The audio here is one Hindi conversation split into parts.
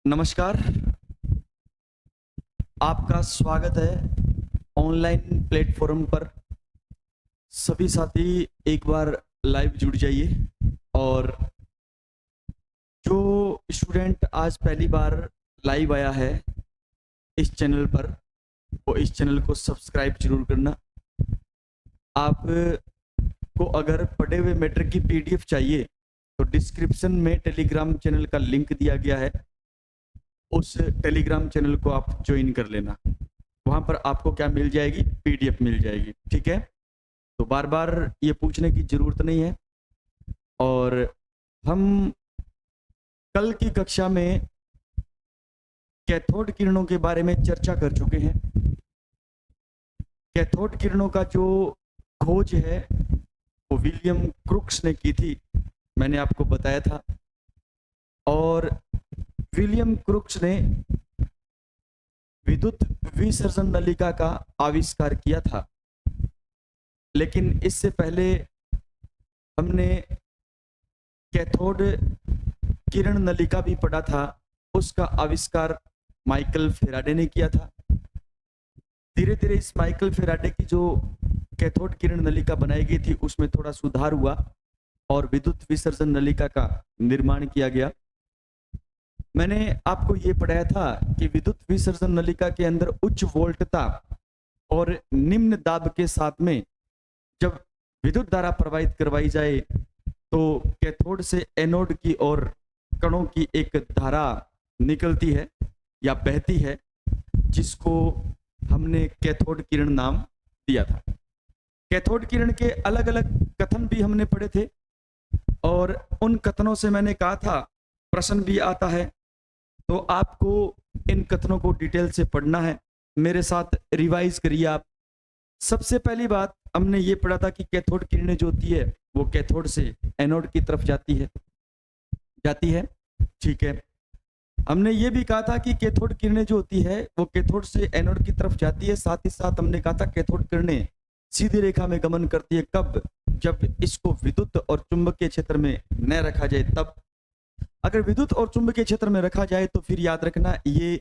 नमस्कार, आपका स्वागत है ऑनलाइन प्लेटफॉर्म पर। सभी साथी एक बार लाइव जुड़ जाइए और जो स्टूडेंट आज पहली बार लाइव आया है इस चैनल पर, वो इस चैनल को सब्सक्राइब जरूर करना। आपको अगर पढ़े हुए मैटर की पीडीएफ चाहिए तो डिस्क्रिप्शन में टेलीग्राम चैनल का लिंक दिया गया है, उस टेलीग्राम चैनल को आप ज्वाइन कर लेना। वहां पर आपको क्या मिल जाएगी? पीडीएफ मिल जाएगी। ठीक है, तो बार बार ये पूछने की जरूरत नहीं है। और हम कल की कक्षा में कैथोड किरणों के बारे में चर्चा कर चुके हैं। कैथोड किरणों का जो खोज है वो विलियम क्रुक्स ने की थी, मैंने आपको बताया था। और विलियम क्रुक्स ने विद्युत विसर्जन नलिका का आविष्कार किया था, लेकिन इससे पहले हमने कैथोड किरण नलिका भी पढ़ा था। उसका आविष्कार माइकल फेराडे ने किया था। धीरे धीरे इस माइकल फेराडे की जो कैथोड किरण नलिका बनाई गई थी उसमें थोड़ा सुधार हुआ और विद्युत विसर्जन नलिका का निर्माण किया गया। मैंने आपको ये पढ़ाया था कि विद्युत विसर्जन नलिका के अंदर उच्च वोल्टता और निम्न दाब के साथ में जब विद्युत धारा प्रवाहित करवाई जाए तो कैथोड से एनोड की ओर कणों की एक धारा निकलती है या बहती है, जिसको हमने कैथोड किरण नाम दिया था। कैथोड किरण के अलग अलग कथन भी हमने पढ़े थे और उन कथनों से मैंने कहा था प्रश्न भी आता है, तो आपको इन कथनों को डिटेल से पढ़ना है। मेरे साथ रिवाइज करिए आप। सबसे पहली बात हमने ये पढ़ा था कि कैथोड किरणें जो होती है वो कैथोड से एनोड की तरफ जाती है। ठीक है, हमने ये भी कहा था कि कैथोड किरणें जो होती है वो कैथोड से एनोड की तरफ जाती है। साथ ही साथ हमने कहा था कैथोड किरणें सीधी रेखा में गमन करती है। कब? जब इसको विद्युत और चुंबकीय क्षेत्र में न रखा जाए तब। अगर विद्युत और चुंबकीय क्षेत्र में रखा जाए तो फिर याद रखना ये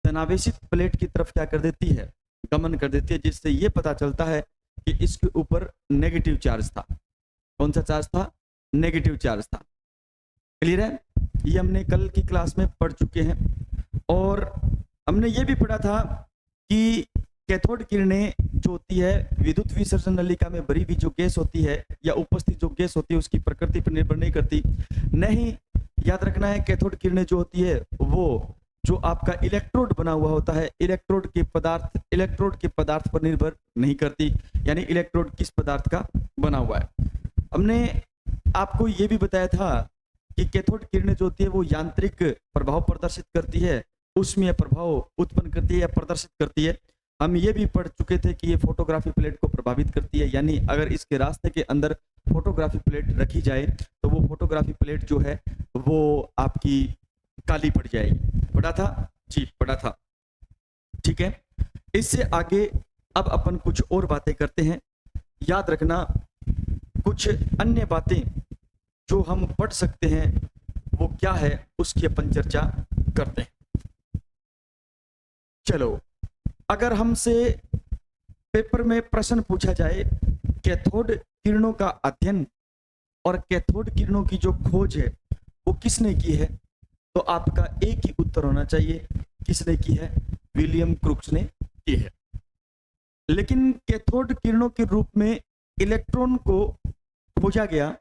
धनावेशित प्लेट की तरफ क्या कर देती है? गमन कर देती है, जिससे ये पता चलता है कि इसके ऊपर नेगेटिव चार्ज था। कौन सा चार्ज था? नेगेटिव चार्ज था। क्लियर है? ये हमने कल की क्लास में पढ़ चुके हैं। और हमने ये भी पढ़ा था कि कैथोड किरणें जो होती है विद्युत विसर्जन नलिका में भरी हुई जो गैस होती है या उपस्थित जो गैस होती है उसकी प्रकृति पर निर्भर नहीं करती। नहीं, याद रखना है कैथोड किरणें जो होती है वो जो आपका इलेक्ट्रोड बना हुआ होता है, इलेक्ट्रोड के पदार्थ पर निर्भर नहीं करती। यानी इलेक्ट्रोड किस पदार्थ का बना हुआ है। हमने आपको ये भी बताया था कि कैथोड किरणें जो होती है वो यांत्रिक प्रभाव प्रदर्शित करती है, ऊष्मीय प्रभाव उत्पन्न करती है या प्रदर्शित करती है। हम ये भी पढ़ चुके थे कि ये फोटोग्राफी प्लेट को प्रभावित करती है। यानी अगर इसके रास्ते के अंदर फोटोग्राफी प्लेट रखी जाए तो वो फोटोग्राफी प्लेट जो है वो आपकी काली पड़ जाएगी। पढ़ा था जी, पढ़ा था। ठीक है, इससे आगे अब अपन कुछ और बातें करते हैं। याद रखना कुछ अन्य बातें जो हम पढ़ सकते हैं वो क्या है उसकी अपन चर्चा करते हैं। चलो, अगर हमसे पेपर में प्रश्न पूछा जाए कैथोड किरणों का अध्ययन और कैथोड किरणों की जो खोज है वो किसने की है, तो आपका एक ही उत्तर होना चाहिए। किसने की है? विलियम क्रुक्स ने की है। लेकिन कैथोड किरणों के रूप में इलेक्ट्रॉन को खोजा गया,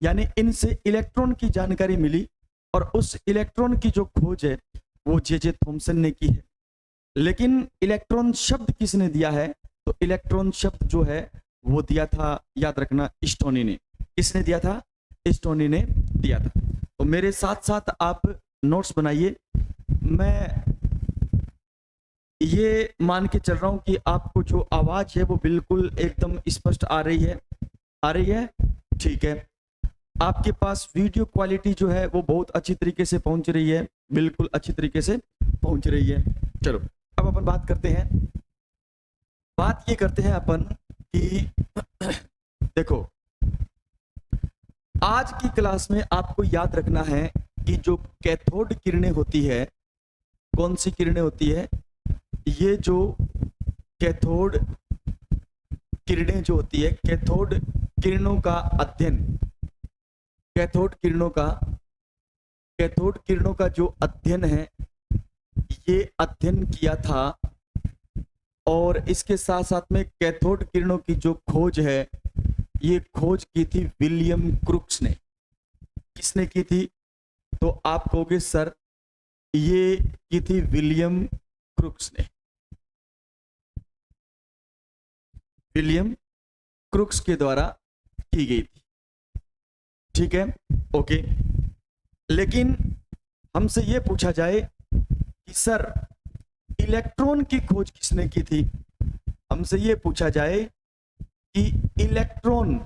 यानी इनसे इलेक्ट्रॉन की जानकारी मिली और उस इलेक्ट्रॉन की जो खोज है वो जे थॉमसन ने की है। लेकिन इलेक्ट्रॉन शब्द किसने दिया है? तो इलेक्ट्रॉन शब्द जो है वो दिया था, याद रखना, स्टोनी ने। किसने दिया था? स्टोनी ने दिया था। तो मेरे साथ साथ आप नोट्स बनाइए। मैं ये मान के चल रहा हूं कि आपको जो आवाज है वो बिल्कुल एकदम स्पष्ट आ रही है। ठीक है, आपके पास वीडियो क्वालिटी जो है वो बहुत अच्छी तरीके से पहुंच रही है, बिल्कुल अच्छी तरीके से पहुंच रही है। चलो, अब अपन बात करते हैं अपन कि देखो, आज की क्लास में आपको याद रखना है कि जो कैथोड किरणें होती है कौन सी किरणें होती है, ये जो कैथोड किरणें जो होती है, कैथोड किरणों का अध्ययन, कैथोड किरणों का जो अध्ययन है, ये अध्ययन किया था। और इसके साथ साथ में कैथोड किरणों की जो खोज है, ये खोज की थी विलियम क्रुक्स ने। किसने की थी? तो आप कहोगे सर ये की थी विलियम क्रुक्स ने, विलियम क्रुक्स के द्वारा की गई थी। ठीक है, ओके। लेकिन हमसे ये पूछा जाए कि सर इलेक्ट्रॉन की खोज किसने की थी? हमसे ये पूछा जाए कि इलेक्ट्रॉन,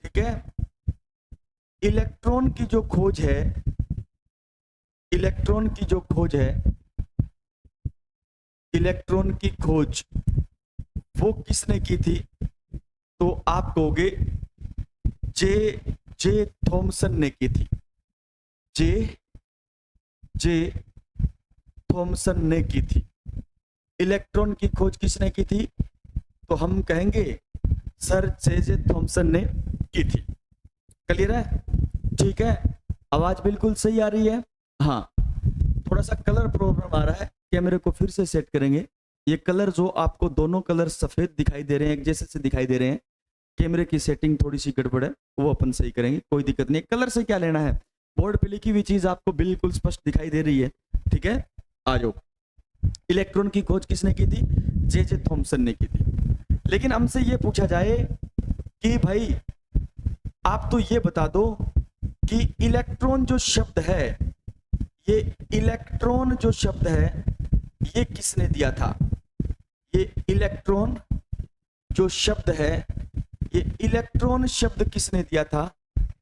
ठीक है, इलेक्ट्रॉन की जो खोज है, इलेक्ट्रॉन की जो खोज है, इलेक्ट्रॉन की खोज वो किसने की थी? तो आप कहोगे जे थॉमसन ने की थी। जे थॉमसन ने की थी। इलेक्ट्रॉन की खोज किसने की थी? तो हम कहेंगे सर जे थॉमसन ने की थी। क्लियर है? ठीक है, आवाज बिल्कुल सही आ रही है। हाँ, थोड़ा सा कलर प्रॉब्लम आ रहा है, कैमरे को फिर से सेट करेंगे। ये कलर जो आपको दोनों कलर सफेद दिखाई दे रहे हैं, एक जैसे से दिखाई दे रहे हैं, कैमरे की सेटिंग थोड़ी सी गड़बड़ है, वो अपन सही करेंगे, कोई दिक्कत नहीं। कलर से क्या लेना है, बोर्ड पे लिखी हुई चीज आपको बिल्कुल स्पष्ट दिखाई दे रही है। ठीक है, आ जाओ। इलेक्ट्रॉन की खोज किसने की थी? जे थॉमसन ने की थी। लेकिन हमसे ये पूछा जाए कि भाई आप तो ये बता दो कि इलेक्ट्रॉन जो शब्द है, ये इलेक्ट्रॉन जो शब्द है ये किसने दिया था? ये इलेक्ट्रॉन जो शब्द है, ये इलेक्ट्रॉन शब्द किसने दिया था?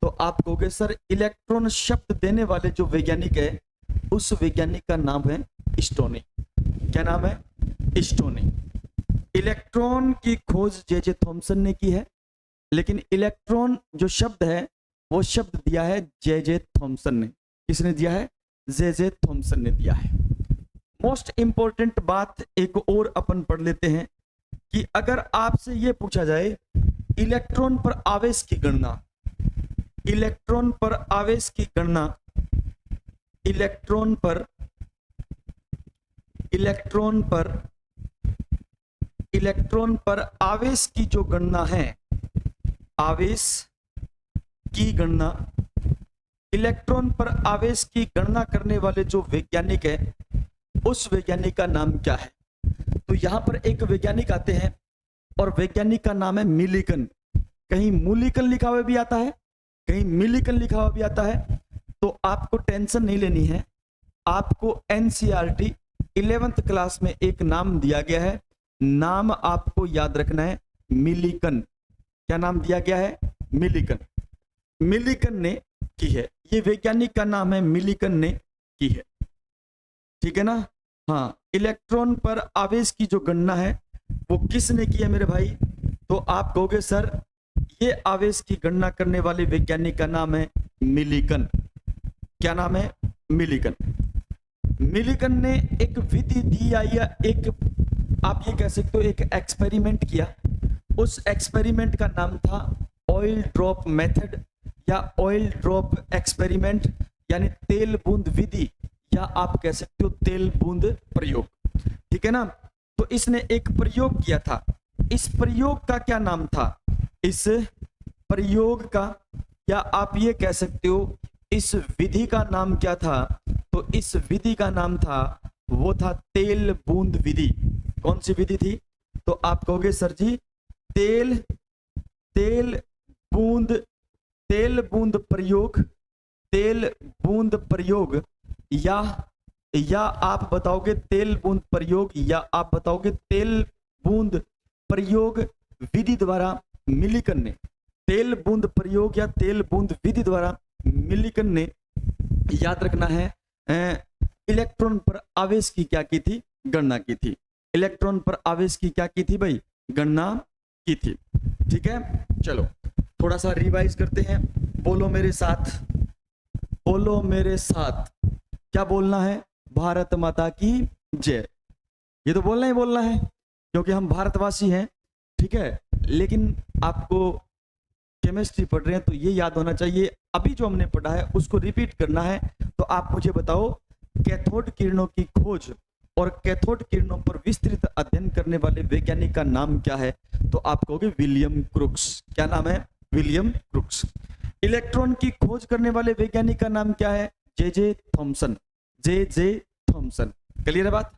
तो आप कहोगे सर इलेक्ट्रॉन शब्द देने वाले जो वैज्ञानिक है, उस वैज्ञानिक का नाम है स्टोनी। क्या नाम है? स्टोनी। इलेक्ट्रॉन की खोज जे थॉमसन ने की है, लेकिन इलेक्ट्रॉन जो शब्द है वो शब्द दिया है जे थॉमसन ने। किसने दिया है? जे थॉमसन ने दिया है। मोस्ट इंपॉर्टेंट बात एक और अपन पढ़ लेते हैं कि अगर आपसे ये पूछा जाए इलेक्ट्रॉन पर आवेश की गणना, इलेक्ट्रॉन पर आवेश की गणना, इलेक्ट्रॉन पर आवेश की जो गणना है, आवेश की गणना, इलेक्ट्रॉन पर आवेश की गणना करने वाले जो वैज्ञानिक है, उस वैज्ञानिक का नाम क्या है? तो यहां पर एक वैज्ञानिक आते हैं और वैज्ञानिक का नाम है मिलिकन। कहीं मूलिकन लिखा हुआ भी आता है, कहीं मिलिकन लिखा हुआ भी आता है। तो आपको टेंशन नहीं लेनी है, आपको एनसीईआरटी 11th क्लास में एक नाम दिया गया है, नाम आपको याद रखना है मिलिकन। क्या नाम दिया गया है? मिलिकन। मिलिकन ने की है, ये वैज्ञानिक का नाम है, मिलिकन ने की है। ठीक है ना? हाँ, इलेक्ट्रॉन पर आवेश की जो गणना है वो किसने की है मेरे भाई? तो आप कहोगे सर ये आवेश की गणना करने वाले वैज्ञानिक का नाम है मिलिकन। क्या नाम है? मिलिकन। मिलिकन ने एक विधि दी या एक, आप ये कह सकते हो, एक एक्सपेरिमेंट किया। उस एक्सपेरिमेंट का नाम था ऑयल ड्रॉप मेथड या ऑयल ड्रॉप एक्सपेरिमेंट, यानी तेल बूंद विधि, या आप कह सकते हो तेल बूंद प्रयोग। ठीक है ना? तो इसने एक प्रयोग किया था। इस प्रयोग का क्या नाम था? इस प्रयोग का, या आप ये कह सकते हो इस विधि का नाम क्या था? तो इस विधि का नाम था, वो था तेल बूंद विधि। कौन सी विधि थी? तो आप कहोगे सर जी तेल बूंद प्रयोग, तेल बूंद प्रयोग, या आप बताओगे तेल बूंद प्रयोग, या आप बताओगे तेल बूंद प्रयोग विधि द्वारा मिलिकन ने, तेल बूंद प्रयोग या तेल बूंद विधि द्वारा मिलिकन ने, याद रखना है, इलेक्ट्रॉन पर आवेश की क्या की थी? गणना की थी। इलेक्ट्रॉन पर आवेश की क्या की थी भाई? गणना की थी। ठीक है, चलो थोड़ा सा रिवाइज करते हैं। बोलो मेरे साथ, बोलो मेरे साथ। क्या बोलना है? भारत माता की जय। ये तो बोलना ही बोलना है क्योंकि हम भारतवासी हैं, ठीक है। लेकिन आपको केमिस्ट्री पढ़ रहे हैं तो ये याद होना चाहिए, अभी जो हमने पढ़ा है उसको रिपीट करना है। तो आप मुझे बताओ, कैथोड किरणों की खोज और कैथोड किरणों पर विस्तृत अध्ययन करने वाले वैज्ञानिक का नाम क्या है? तो आप कहोगे विलियम क्रुक्स। क्या नाम है? William crooks. इलेक्ट्रॉन की खोज करने वाले वैज्ञानिक का नाम क्या है? J Thomson. J Thomson. Clear है बात?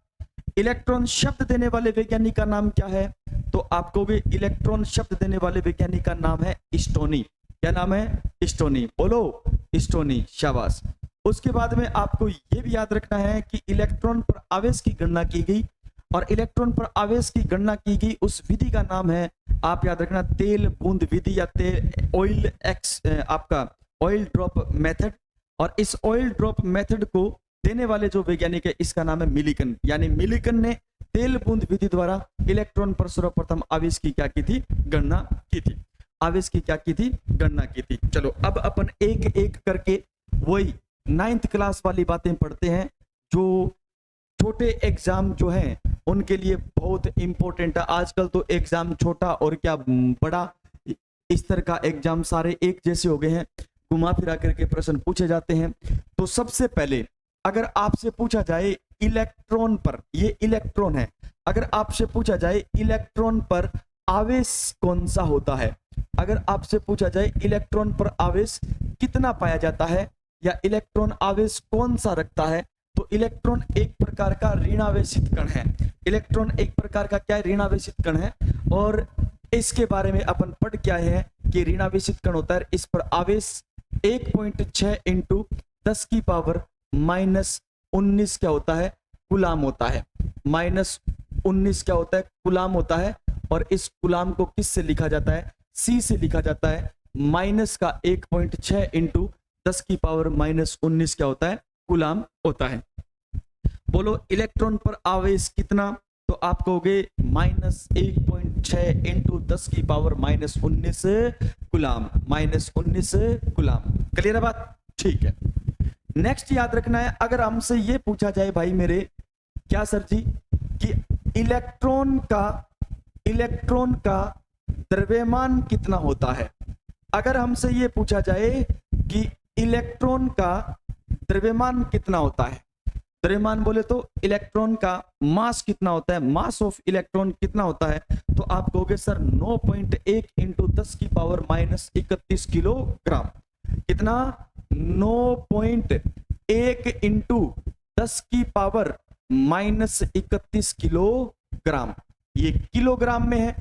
इलेक्ट्रॉन शब्द देने वाले वैज्ञानिक का नाम क्या है? तो आप कहोगे इलेक्ट्रॉन शब्द देने वाले वैज्ञानिक का नाम है स्टोनी। क्या नाम है? स्टोनी। बोलो, स्टोनी। शाबाश। उसके बाद में आपको यह भी याद रखना है कि इलेक्ट्रॉन पर आवेश की गणना की गई, और इलेक्ट्रॉन पर आवेश की गणना की गई उस विधि का नाम है, आप याद रखना, तेल बूंद विधि या आपका ऑयल ड्रॉप मेथड। और इस ऑयल ड्रॉप मेथड को देने वाले जो वैज्ञानिक है इसका नाम है मिलिकन। यानी मिलिकन ने तेल बूंद विधि द्वारा इलेक्ट्रॉन पर सर्वप्रथम आवेश की क्या की थी? गणना की थी। आवेश की क्या की थी? गणना की थी। चलो अब अपन एक एक करके वही 9th क्लास वाली बातें पढ़ते हैं जो छोटे एग्जाम जो हैं उनके लिए बहुत इंपॉर्टेंट है। आजकल तो एग्जाम छोटा और क्या बड़ा, इस तरह का एग्जाम सारे एक जैसे हो गए हैं, घुमा फिरा करके प्रश्न पूछे जाते हैं। तो सबसे पहले अगर आपसे पूछा जाए इलेक्ट्रॉन पर, ये इलेक्ट्रॉन है, अगर आपसे पूछा जाए इलेक्ट्रॉन पर आवेश कौन सा होता है, अगर आपसे पूछा जाए इलेक्ट्रॉन पर आवेश कितना पाया जाता है या इलेक्ट्रॉन आवेश कौन सा रखता है, तो इलेक्ट्रॉन एक प्रकार का ऋणावेशित कण है। इलेक्ट्रॉन एक प्रकार का क्या है? ऋणावेशित कण है। और इसके बारे में अपन पढ़ क्या है कि ऋणावेशित कण होता है, इस पर आवेश 1.6 इंटू 10 की पावर -19 क्या होता है? कूलाम होता है। -19 क्या होता है? कूलाम होता है। और इस कूलाम को किस से लिखा जाता है? C से लिखा जाता है। माइनस का 1.6 इंटू 10 की पावर -19 क्या होता है? कूलाम होता है। बोलो इलेक्ट्रॉन पर आवेश कितना? तो आप कहोगे -1.6 इंटू 10 की पावर -19 कूलाम। -19 कूलाम। क्लियर है बात? ठीक है। नेक्स्ट याद रखना है, अगर हमसे ये पूछा जाए भाई मेरे, क्या सर जी, कि इलेक्ट्रॉन का द्रव्यमान कितना होता है, अगर हमसे ये पूछा जाए कि इलेक्ट्रॉन का द्रव्यमान कितना होता है, द्रव्यमान बोले तो इलेक्ट्रॉन का मास कितना होता है, मास ऑफ इलेक्ट्रॉन कितना होता है, तो आप कहोगे सर 9.1 इंटू 10 की पावर -31 किलोग्राम। कितना? 9.1 इंटू 10 की पावर -31 किलोग्राम। ये किलोग्राम में है।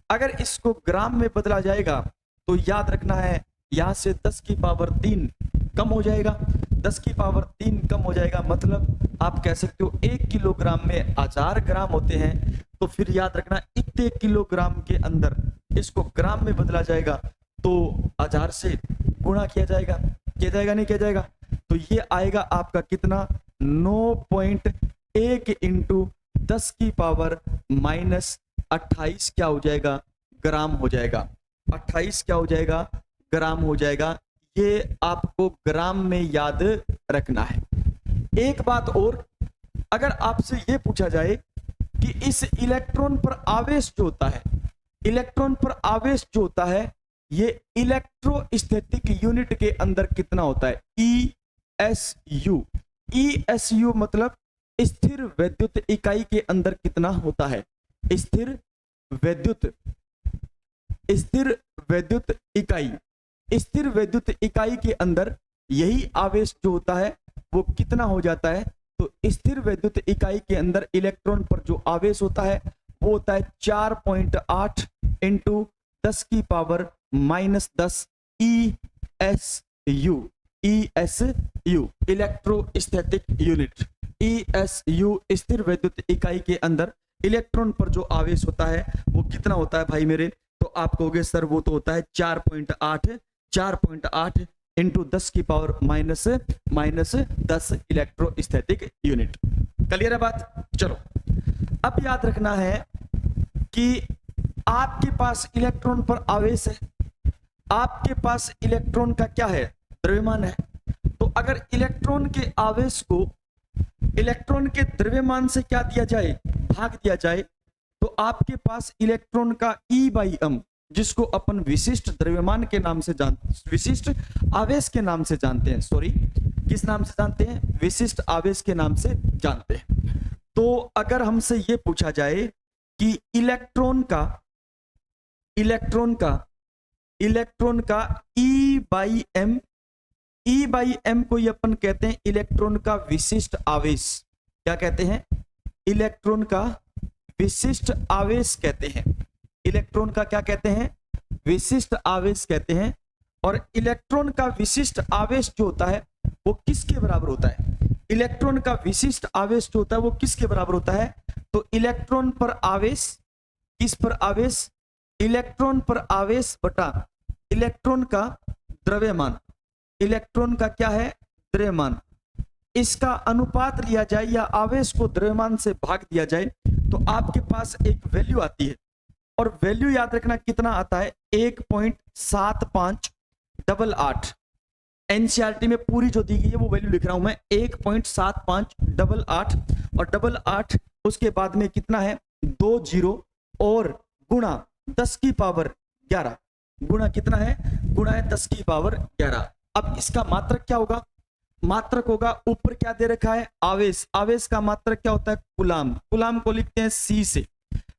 अगर इसको ग्राम में बदला जाएगा तो याद रखना है यहां से 10 की पावर 3 कम हो जाएगा। 10 की पावर 3 कम हो जाएगा, मतलब आप कह सकते हो 1 किलोग्राम में 1000 ग्राम होते हैं। तो फिर याद रखना इतने किलोग्राम के अंदर इसको ग्राम में बदला जाएगा तो 1000 से गुणा किया जाएगा। नहीं किया जाएगा? तो ये आएगा आपका कितना? 9.1 इंटू 10 की पावर -28 क्या हो जाएगा? ग्राम हो जाएगा। 28 क्या हो जाएगा? ग्राम हो जाएगा। ये आपको ग्राम में याद रखना है। एक बात और, अगर आपसे ये पूछा जाए कि इस इलेक्ट्रॉन पर आवेश जो होता है, इलेक्ट्रॉन पर आवेश जो होता है ये इलेक्ट्रोस्टैटिक यूनिट के अंदर कितना होता है? ESU। ESU मतलब स्थिर वैद्युत इकाई के अंदर कितना होता है? स्थिर वैद्युत इकाई। स्थिर वैद्युत इकाई के अंदर यही आवेश जो होता है वो कितना हो जाता है? तो स्थिर वैद्युत इकाई के अंदर इलेक्ट्रॉन पर जो आवेश होता है वो होता है 4.8 इंटू 10 की power -10 ESU। Electrostatic unit. ESU स्थिर वैद्युत इकाई के अंदर इलेक्ट्रॉन पर जो आवेश होता है वो कितना होता है भाई मेरे? तो आप कहोगे सर वो तो होता है 4.8 इंटू 10 की पावर -10 इलेक्ट्रोस्टैटिक यूनिट। क्लियर है बात? चलो अब याद रखना है कि आपके पास इलेक्ट्रॉन पर आवेश है, आपके पास इलेक्ट्रॉन का क्या है? द्रव्यमान है। तो अगर इलेक्ट्रॉन के आवेश को इलेक्ट्रॉन के द्रव्यमान से क्या दिया जाए, भाग दिया जाए, तो आपके पास इलेक्ट्रॉन का E/m, जिसको अपन विशिष्ट द्रव्यमान के नाम से विशिष्ट आवेश के नाम से जानते हैं, सॉरी किस नाम से जानते हैं, विशिष्ट आवेश के नाम से जानते हैं। तो अगर हमसे ये पूछा जाए कि इलेक्ट्रॉन का E/m, E/m को ये अपन कहते हैं इलेक्ट्रॉन का विशिष्ट आवेश। क्या कहते हैं, इलेक्ट्रॉन का विशिष्ट आवेश कहते हैं। इलेक्ट्रॉन का क्या कहते हैं, विशिष्ट आवेश कहते हैं। और इलेक्ट्रॉन का विशिष्ट आवेश जो होता है वो किसके बराबर होता है, इलेक्ट्रॉन का विशिष्ट आवेश जो होता है वो किसके बराबर होता है, तो इलेक्ट्रॉन पर आवेश, किस पर आवेश, इलेक्ट्रॉन पर आवेश बटा इलेक्ट्रॉन का द्रव्यमान। इलेक्ट्रॉन का क्या है, द्रव्यमान, इसका अनुपात लिया जाए या आवेश को द्रव्यमान से भाग दिया जाए तो आपके पास एक वैल्यू आती है। और वैल्यू याद रखना कितना आता है, 1.7588। एनसीईआरटी में पूरी जो दी गई है वो वैल्यू लिख रहा हूं मैं, 1.7588 और 88 उसके बाद में कितना है 20 और गुणा 10 की पावर 11, गुणा कितना है, गुणा है 10 की पावर 11। अब इसका मात्रक क्या होगा, मात्रक होगा, ऊपर क्या दे रखा है, आवेश, आवेश का मात्रक क्या होता है, कुलाम, कुलाम को लिखते हैं C से,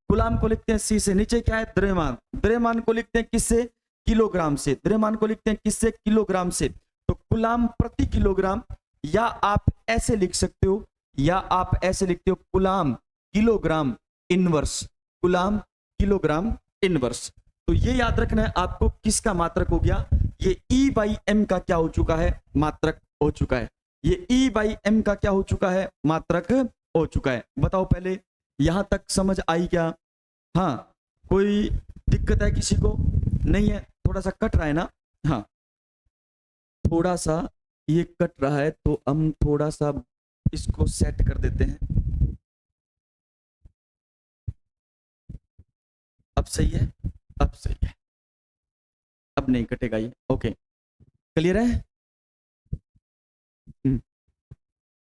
कुलाम को लिखते हैं C से। नीचे क्या है, द्रव्यमान, द्रव्यमान को लिखते हैं किससे, किलोग्राम से, द्रव्यमान को लिखते हैं किससे, किलोग्राम से। तो कुलाम प्रति किलोग्राम, या आप ऐसे लिख सकते हो, या आप ऐसे लिखते हो कुलाम किलोग्राम इनवर्स, कुलाम किलोग्राम इनवर्स। तो ये याद रखना है आपको, किसका मात्रक हो गया, ये E/m का क्या हो चुका है, मात्रक हो चुका है। ये E/m का क्या हो चुका है, मात्रक हो चुका है। बताओ पहले यहां तक समझ आई क्या, हाँ कोई दिक्कत है किसी को, नहीं है, थोड़ा सा कट रहा है ना, हाँ थोड़ा सा ये कट रहा है, तो हम थोड़ा सा इसको सेट कर देते हैं। अब सही है, अब सही है, अब नहीं कटेगा ये, ओके क्लियर है।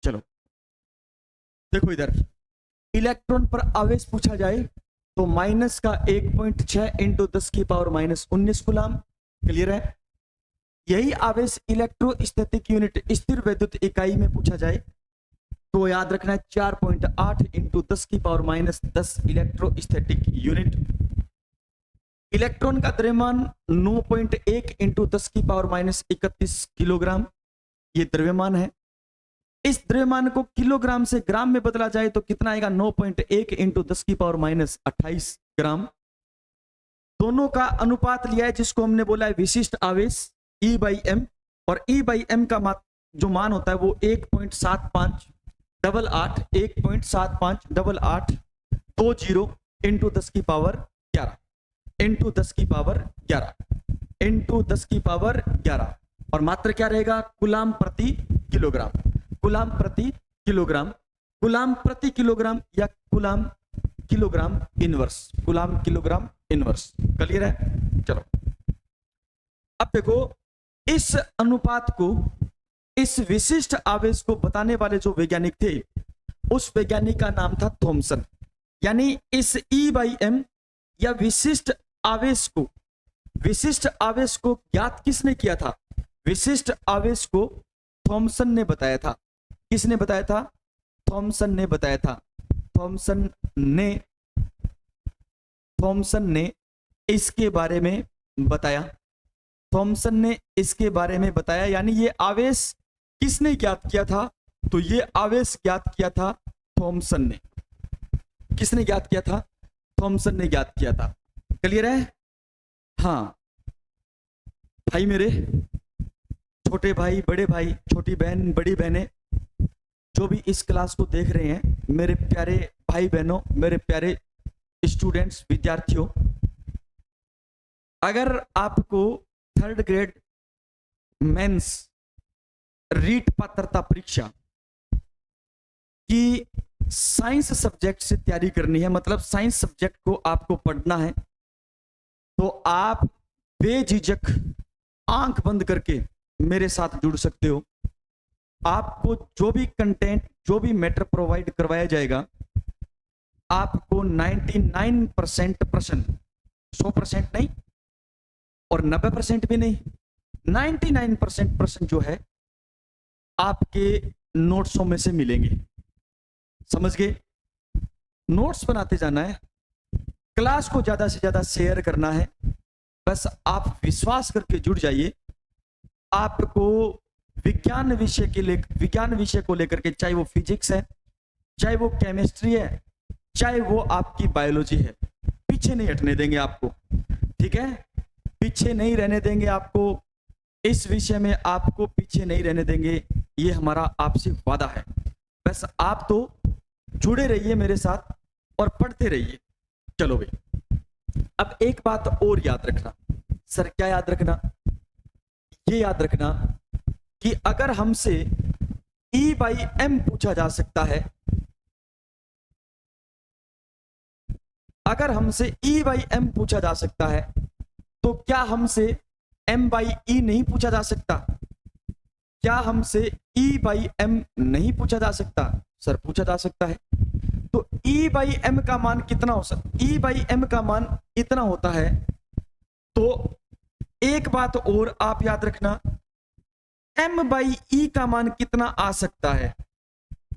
चलो देखो इधर, इलेक्ट्रॉन पर आवेश पूछा जाए तो माइनस का 1.6 इंटू 10 की पावर -19 कूलम, क्लियर है। यही आवेश इलेक्ट्रोस्टैटिक यूनिट स्थिर वैद्युत इकाई में पूछा जाए तो याद रखना है 4.8 इंटू 10 की पावर -10 इलेक्ट्रोस्टैटिक यूनिट। इलेक्ट्रॉन का द्रव्यमान 9.1 इंटू 10 की पावर -31 किलोग्राम, ये द्रव्यमान है। इस द्रव्यमान को किलोग्राम से ग्राम में बदला जाए तो कितना आएगा, 9.1 इंटू 10 की पावर -28 ग्राम। दोनों का अनुपात लिया है जिसको हमने बोला है विशिष्ट आवेश E/m, और E/m का जो मान होता है वो 1.7588 1.7588 20 इंटू 10 की पावर 11 इंटू 10 की पावर 11 इंटू 10 की पावर 11, और मात्र क्या रहेगा, कूलम प्रति किलोग्राम, कूलम प्रति किलोग्राम, कूलम प्रति किलोग्राम या coulomb kilogram inverse, coulomb kilogram inverse, clear है। चलो अब देखो, इस अनुपात को, इस विशिष्ट आवेश को बताने वाले जो वैज्ञानिक थे उस वैज्ञानिक का नाम था थॉमसन। यानी इस E/m या विशिष्ट आवेश को ज्ञात किसने किया था, विशिष्ट आवेश को थॉमसन ने बताया था। किसने बताया था, थॉमसन ने बताया था। थॉमसन ने इसके बारे में बताया, थॉमसन ने इसके बारे में बताया। यानी ये आवेश किसने ज्ञात किया था, तो ये आवेश ज्ञात किया था थॉमसन ने। किसने ज्ञात किया था, थॉमसन ने ज्ञात किया था, क्लियर है। हाँ भाई मेरे, छोटे भाई, बड़े भाई, छोटी बहन, बड़ी बहनें, जो भी इस क्लास को देख रहे हैं, मेरे प्यारे भाई बहनों, मेरे प्यारे स्टूडेंट्स, विद्यार्थियों, अगर आपको 3rd ग्रेड मेंस रीट पात्रता परीक्षा की साइंस सब्जेक्ट से तैयारी करनी है, मतलब साइंस सब्जेक्ट को आपको पढ़ना है, तो आप बेझिझक आंख बंद करके मेरे साथ जुड़ सकते हो। आपको जो भी कंटेंट, जो भी मैटर प्रोवाइड करवाया जाएगा, आपको 99% प्रश्न, 100% नहीं और 90% भी नहीं, 99% प्रश्न जो है आपके नोट्सों में से मिलेंगे। समझ गए? नोट्स बनाते जाना है, क्लास को ज्यादा से ज्यादा शेयर करना है। बस आप विश्वास करके जुड़ जाइए। आपको विज्ञान विषय को लेकर के, चाहे वो फिजिक्स है, चाहे वो केमिस्ट्री है, चाहे वो आपकी बायोलॉजी है, पीछे नहीं हटने देंगे आपको। ठीक है, पीछे नहीं रहने देंगे आपको, इस विषय में आपको पीछे नहीं रहने देंगे, ये हमारा आपसे वादा है। बस आप तो जुड़े रहिए मेरे साथ और पढ़ते रहिए। चलो भाई, अब एक बात और याद रखना। सर क्या याद रखना? ये याद रखना कि अगर हमसे E/m पूछा जा सकता है, अगर हमसे E/m पूछा जा सकता है, तो क्या हमसे M/e नहीं पूछा जा सकता? क्या हमसे E/m नहीं पूछा जा सकता? सर पूछा जा सकता है। तो E/m का मान कितना हो सकता? E/m का मान इतना होता है। तो एक बात और आप याद रखना, M/e का मान कितना आ सकता है?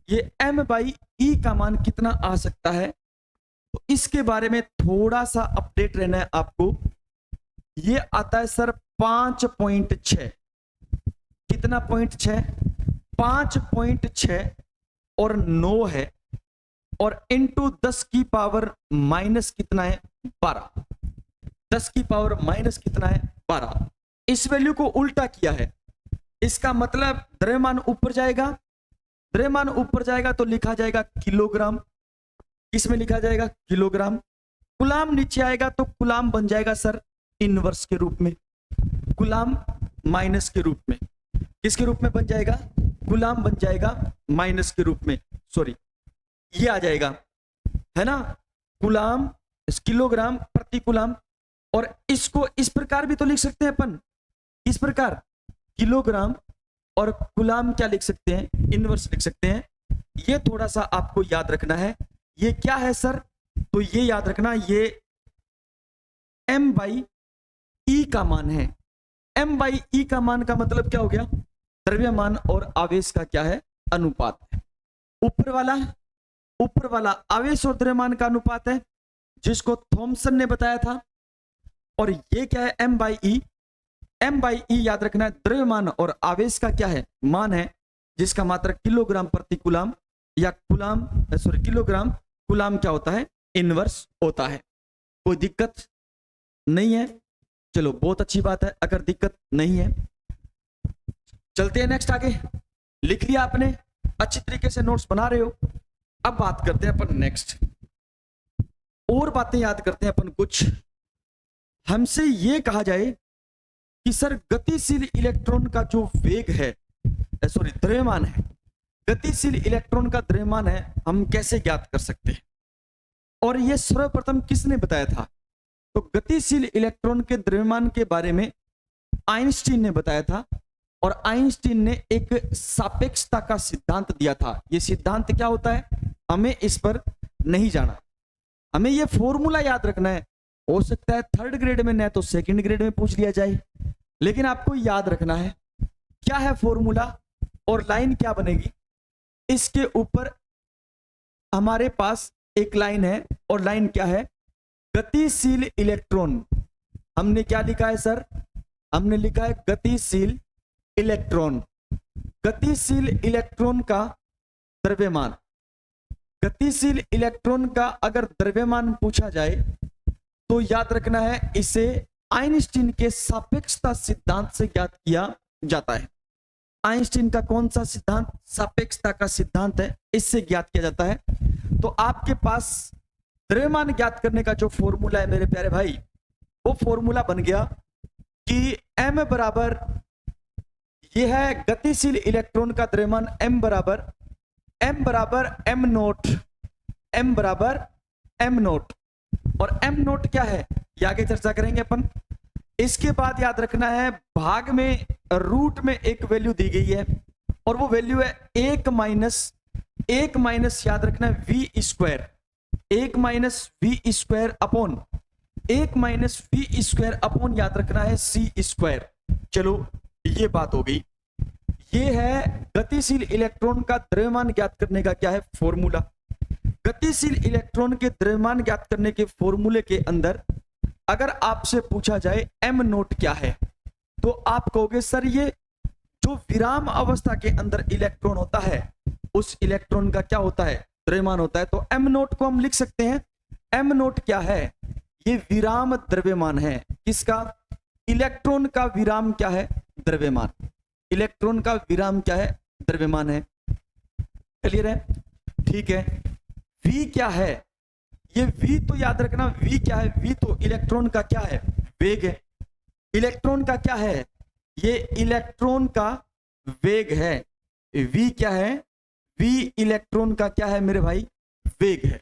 ये M/e का मान कितना आ सकता है, तो इसके बारे में थोड़ा सा अपडेट रहना है आपको। ये आता है सर 5.6। कितना? 0.6, 5.6 और 9 है, और इंटू 10 की पावर माइनस कितना है? 12। 10 की पावर माइनस कितना है? 12। इस वैल्यू को उल्टा किया है, इसका मतलब द्रव्यमान ऊपर जाएगा, द्रव्यमान ऊपर जाएगा तो लिखा जाएगा किलोग्राम। इसमें लिखा जाएगा किलोग्राम। कूलाम नीचे आएगा तो कूलाम बन जाएगा सर इनवर्स के रूप में, कूलाम माइनस के रूप में। किसके रूप में बन जाएगा? कूलाम बन जाएगा माइनस के रूप में, सॉरी ये आ जाएगा, है ना, कूलाम किलोग्राम प्रति कूलाम। और इसको इस प्रकार भी तो लिख सकते हैं अपन, इस प्रकार किलोग्राम और कूलाम क्या लिख सकते हैं? इनवर्स लिख सकते हैं। ये थोड़ा सा आपको याद रखना है। ये क्या है सर? तो ये याद रखना, ये M/e का मान है। M/e का मान का मतलब क्या हो गया? द्रव्यमान और आवेश का क्या है? अनुपात है। ऊपर वाला आवेश और द्रव्यमान का अनुपात है, जिसको थॉमसन ने बताया था। और ये क्या है? M/e। M/e याद रखना है, द्रव्यमान और आवेश का क्या है? मान है, जिसका मात्रक किलोग्राम प्रति कूलाम, या कूलाम सॉरी किलोग्राम कूलाम क्या होता है? इनवर्स होता है। कोई दिक्कत नहीं है? चलो बहुत अच्छी बात है, अगर दिक्कत नहीं है चलते हैं नेक्स्ट आगे। लिख लिया आपने, अच्छी तरीके से नोट्स बना रहे हो। अब बात करते हैं अपन नेक्स्ट, और बातें याद करते हैं अपन कुछ। हमसे ये कहा जाए कि सर गतिशील इलेक्ट्रॉन का जो वेग है, सॉरी द्रव्यमान है, गतिशील इलेक्ट्रॉन का द्रव्यमान है, हम कैसे ज्ञात कर सकते हैं? और यह सर्वप्रथम किसने बताया था? तो गतिशील इलेक्ट्रॉन के द्रव्यमान के बारे में आइंस्टीन ने बताया था। और आइंस्टीन ने एक सापेक्षता का सिद्धांत दिया था। यह सिद्धांत क्या होता है हमें इस पर नहीं जाना, हमें यह फॉर्मूला याद रखना है। हो सकता है थर्ड ग्रेड में न तो सेकंड ग्रेड में पूछ लिया जाए, लेकिन आपको याद रखना है क्या है फॉर्मूला और लाइन क्या बनेगी। इसके ऊपर हमारे पास एक लाइन है, और लाइन क्या है? गतिशील इलेक्ट्रॉन। हमने क्या लिखा है सर? हमने लिखा है गतिशील इलेक्ट्रॉन। गतिशील इलेक्ट्रॉन का द्रव्यमान, गतिशील इलेक्ट्रॉन का अगर द्रव्यमान पूछा जाए तो याद रखना है इसे आइंस्टीन के सापेक्षता सिद्धांत से ज्ञात किया जाता है। आइंस्टीन का कौन सा सिद्धांत? सापेक्षता का सिद्धांत है, इससे ज्ञात किया जाता है। तो आपके पास द्रव्यमान ज्ञात करने का जो फॉर्मूला है मेरे प्यारे भाई, वो फॉर्मूला बन गया कि m बराबर, यह है गतिशील इलेक्ट्रॉन का द्रव्यमान, m बराबर m नोट, m बराबर m नोट। और m नोट क्या है ये आगे चर्चा करेंगे अपन। इसके बाद याद रखना है भाग में रूट में एक वैल्यू दी गई है, और वो वैल्यू है एक माइनस याद रखना है वी स्क्वायर, एक माइनस वी स्क्वायर अपॉन याद रखना है सी स्क्वायर। चलो ये बात हो गई। ये है गतिशील इलेक्ट्रॉन का द्रव्यमान ज्ञात करने का क्या है फॉर्मूला। गतिशील इलेक्ट्रॉन के द्रव्यमान ज्ञात करने के फॉर्मूले के अंदर अगर आपसे पूछा जाए एम नोट क्या है, तो आप कहोगे सर ये जो विराम अवस्था के अंदर इलेक्ट्रॉन होता है उस इलेक्ट्रॉन का क्या होता है द्रव्यमान होता है। तो एम नोट को हम लिख सकते हैं, एम नोट क्या है, ये विराम द्रव्यमान है। किसका? इलेक्ट्रॉन का विराम क्या है? द्रव्यमान। इलेक्ट्रॉन का विराम क्या है? द्रव्यमान है। क्लियर है? ठीक है। V क्या है? ये V तो याद रखना, V क्या है? V तो इलेक्ट्रॉन का क्या है? वेग है। इलेक्ट्रॉन का क्या है? ये इलेक्ट्रॉन का वेग है। V क्या है? V इलेक्ट्रॉन का क्या है मेरे भाई? वेग है।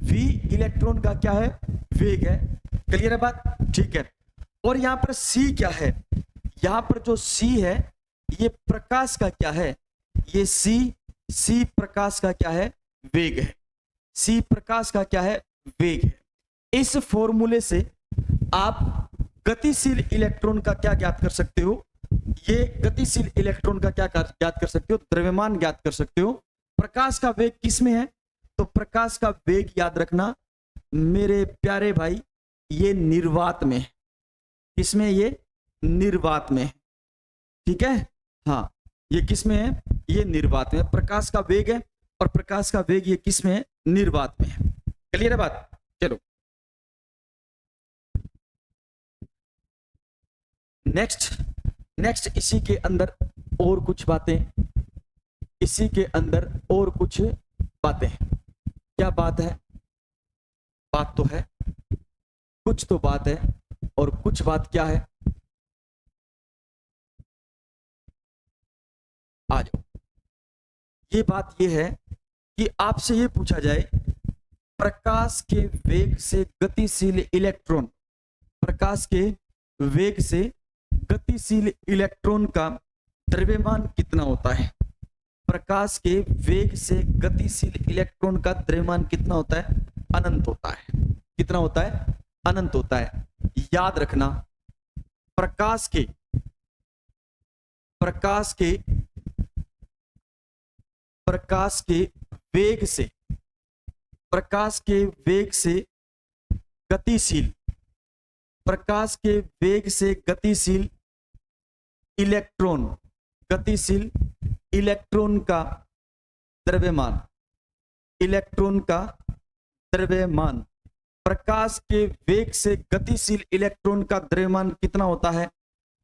V इलेक्ट्रॉन का क्या है? वेग है। क्लियर है बात? ठीक है। और यहां पर C क्या है? यहां पर जो C है ये प्रकाश का क्या है? ये C प्रकाश का क्या है? वेग है। C प्रकाश का क्या है? वेग है। इस फॉर्मूले से आप गतिशील इलेक्ट्रॉन का क्या ज्ञात कर सकते हो? ये गतिशील इलेक्ट्रॉन का क्या ज्ञात कर सकते हो? द्रव्यमान ज्ञात कर सकते हो। प्रकाश का वेग किस में है? तो प्रकाश का वेग याद रखना मेरे प्यारे भाई ये निर्वात में है। किसमें? ये निर्वात में है। ठीक है? हाँ, ये किस में है? ये निर्वात में। प्रकाश का वेग है और प्रकाश का वेग ये किस में है? निर्वात में है। क्लियर है बात? चलो नेक्स्ट इसी के अंदर और कुछ बातें, इसी के अंदर और कुछ बातें। क्या बात है? बात तो है, कुछ तो बात है। और कुछ बात क्या है? आ जाओ। ये बात ये है कि आपसे ये पूछा जाए प्रकाश के वेग से गतिशील इलेक्ट्रॉन, प्रकाश के वेग से गतिशील इलेक्ट्रॉन का द्रव्यमान कितना होता है? प्रकाश के वेग से गतिशील इलेक्ट्रॉन का द्रव्यमान कितना होता है? अनंत होता है। कितना होता है? अनंत होता है। याद रखना प्रकाश के वेग से, प्रकाश के वेग से गतिशील, प्रकाश के वेग से गतिशील इलेक्ट्रॉन, गतिशील इलेक्ट्रॉन का द्रव्यमान, इलेक्ट्रॉन का द्रव्यमान, प्रकाश के वेग से गतिशील इलेक्ट्रॉन का द्रव्यमान कितना होता है?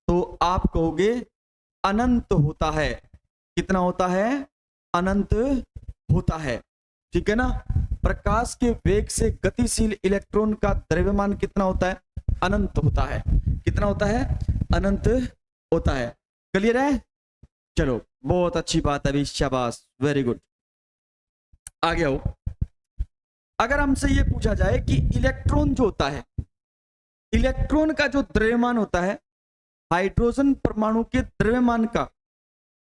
तो आप कहोगे अनंत होता है। कितना होता है? अनंत होता है। ठीक है ना? प्रकाश के वेग से गतिशील इलेक्ट्रॉन का द्रव्यमान कितना होता है? अनंत होता है। कितना होता है? अनंत होता है। क्लियर है? चलो बहुत अच्छी बात है, अभी शाबाश, वेरी गुड। आगे आओ। अगर हमसे ये पूछा जाए कि इलेक्ट्रॉन जो होता है, इलेक्ट्रॉन का जो द्रव्यमान होता है, हाइड्रोजन परमाणु के द्रव्यमान का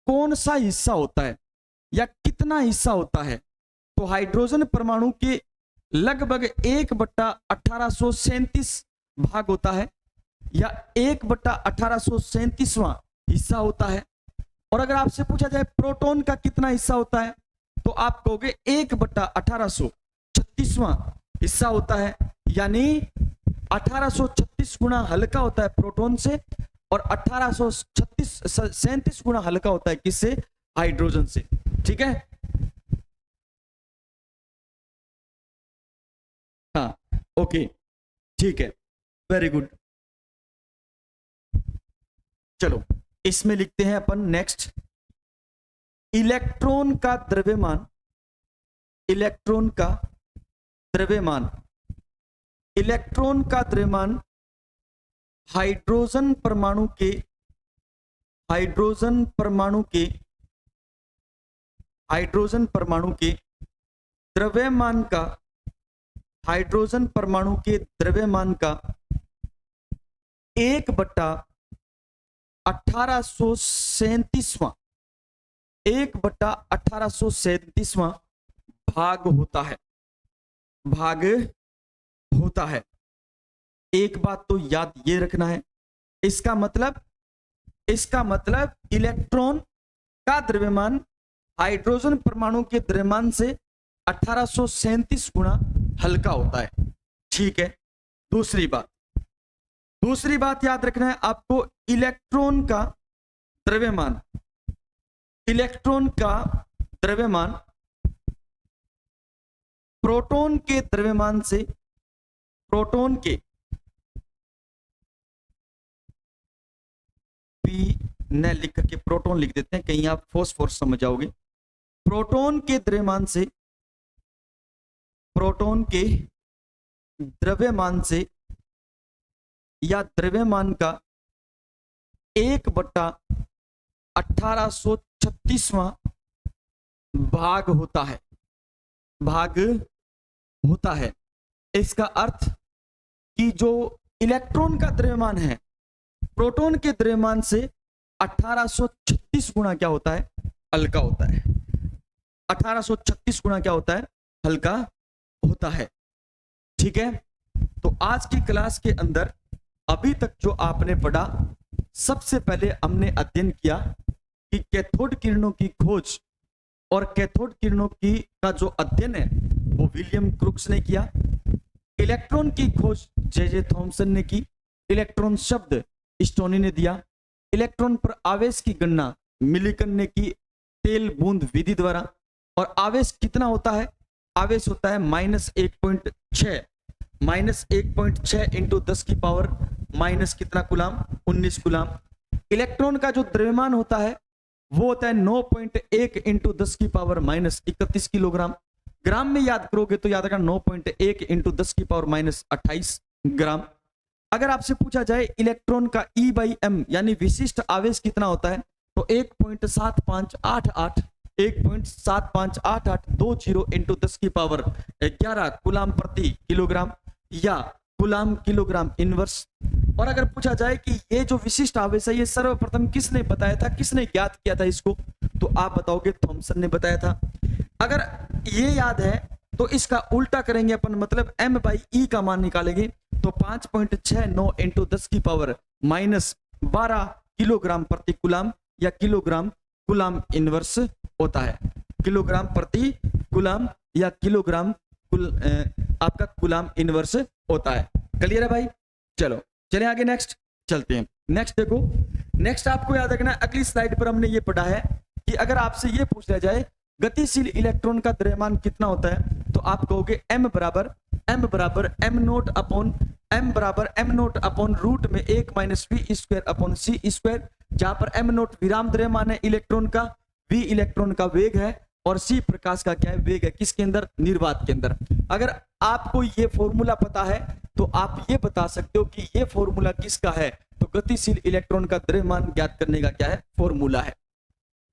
कौन सा हिस्सा होता है या कितना हिस्सा होता है? तो हाइड्रोजन परमाणु के लगभग 1/1837 भाग होता है या 1/1837वां हिस्सा होता है। और अगर आपसे पूछा जाए प्रोटॉन का कितना हिस्सा होता है, तो आप कहोगे 1/1836वां हिस्सा होता है। यानी 1836 गुना हल्का होता है प्रोटॉन से और 1837 गुना हल्का होता है किससे? हाइड्रोजन से। ठीक है? हाँ, ओके, ठीक है, वेरी गुड। चलो इसमें लिखते हैं अपन नेक्स्ट, इलेक्ट्रॉन का द्रव्यमान, इलेक्ट्रॉन का द्रव्यमान, इलेक्ट्रॉन का द्रव्यमान हाइड्रोजन परमाणु के, हाइड्रोजन परमाणु के, हाइड्रोजन परमाणु के द्रव्यमान का, हाइड्रोजन परमाणु के द्रव्यमान का 1/1837वां 1/1837वां भाग होता है, भाग होता है। एक बात तो याद ये रखना है, इसका मतलब इलेक्ट्रॉन का द्रव्यमान हाइड्रोजन परमाणु के द्रव्यमान से 1837 गुना हल्का होता है। ठीक है। दूसरी बात याद रखना है आपको, इलेक्ट्रॉन का द्रव्यमान प्रोटॉन के द्रव्यमान से, प्रोटॉन के पी न लिख करके प्रोटॉन लिख देते हैं, कहीं आप फोस्फोरस समझ जाओगे। प्रोटॉन के द्रव्यमान से या द्रव्यमान का 1/1836वां भाग होता है। इसका अर्थ कि जो इलेक्ट्रॉन का द्रव्यमान है प्रोटॉन के द्रव्यमान से 1836 गुना क्या होता है, हल्का होता है। 1836 गुना क्या होता है, हल्का होता है। ठीक है। तो आज की क्लास के अंदर अभी तक जो आपने पढ़ा, सबसे पहले हमने अध्ययन किया कि कैथोड किरणों की खोज और कैथोड किरणों की का जो अध्ययन है वो विलियम क्रूक्स ने किया। इलेक्ट्रॉन की खोज जे थॉमसन ने की। इलेक्ट्रॉन शब्द स्टोनी ने दिया। इलेक्ट्रॉन पर आवेश की गणना मिलिकन ने की तेल बूंद विधि द्वारा। और आवेश कितना होता है, आवेश होता है -1.6 इंटू 10 की पावर माइनस कितना कुलाम, 19 कुलाम। इलेक्ट्रॉन का जो द्रव्यमान होता है वो होता है 9.1 इंटू 10 की पावर -31 किलोग्राम। ग्राम में याद करोगे तो याद रखना 9.1 इंटू 10 की पावर -28 ग्राम। अगर आपसे पूछा जाए इलेक्ट्रॉन का E/m यानी विशिष्ट आवेश कितना होता है, तो 1.7588 इंटू 10 की पावर 11 कुलाम प्रति किलोग्राम या कुलाम किलोग्राम इनवर्स। और अगर पूछा जाए कि ये जो विशिष्ट आवेश है ये सर्वप्रथम किसने बताया था, किसने ज्ञात किया था इसको, तो आप बताओगे थॉमसन ने बताया था। अगर ये याद है तो इसका उल्टा करेंगे अपन, मतलब m/e का मान निकालेंगे तो 5.69 इंटू 10 की पावर -12 किलोग्राम प्रति कुलाम या किलोग्राम कुलाम इनवर्स होता है। किलोग्राम प्रति कुलाम या किलोग्राम आपका कुलाम इनवर्स होता है। क्लियर है भाई? चलो चले आगे, नेक्स्ट चलते हैं। नेक्स्ट देखो, नेक्स्ट आपको याद रखना है, अगली स्लाइड पर हमने ये पढ़ा है कि अगर आपसे ये पूछ लिया जाए गतिशील इलेक्ट्रॉन का द्रव्यमान कितना होता है, तो आप कहोगे m बराबर m नोट अपॉन रूट में 1 - v² अपॉन c², जहां पर m नोट विराम द्रव्यमान है इलेक्ट्रॉन का, v इलेक्ट्रॉन का वेग है और c प्रकाश का क्या है, वेग है। किसके अंदर? निर्वात के अंदर। अगर आपको ये फॉर्मूला पता है तो आप ये बता सकते हो कि ये फॉर्मूला किसका है, तो गतिशील इलेक्ट्रॉन का द्रव्यमान ज्ञात करने का क्या है, फॉर्मूला है।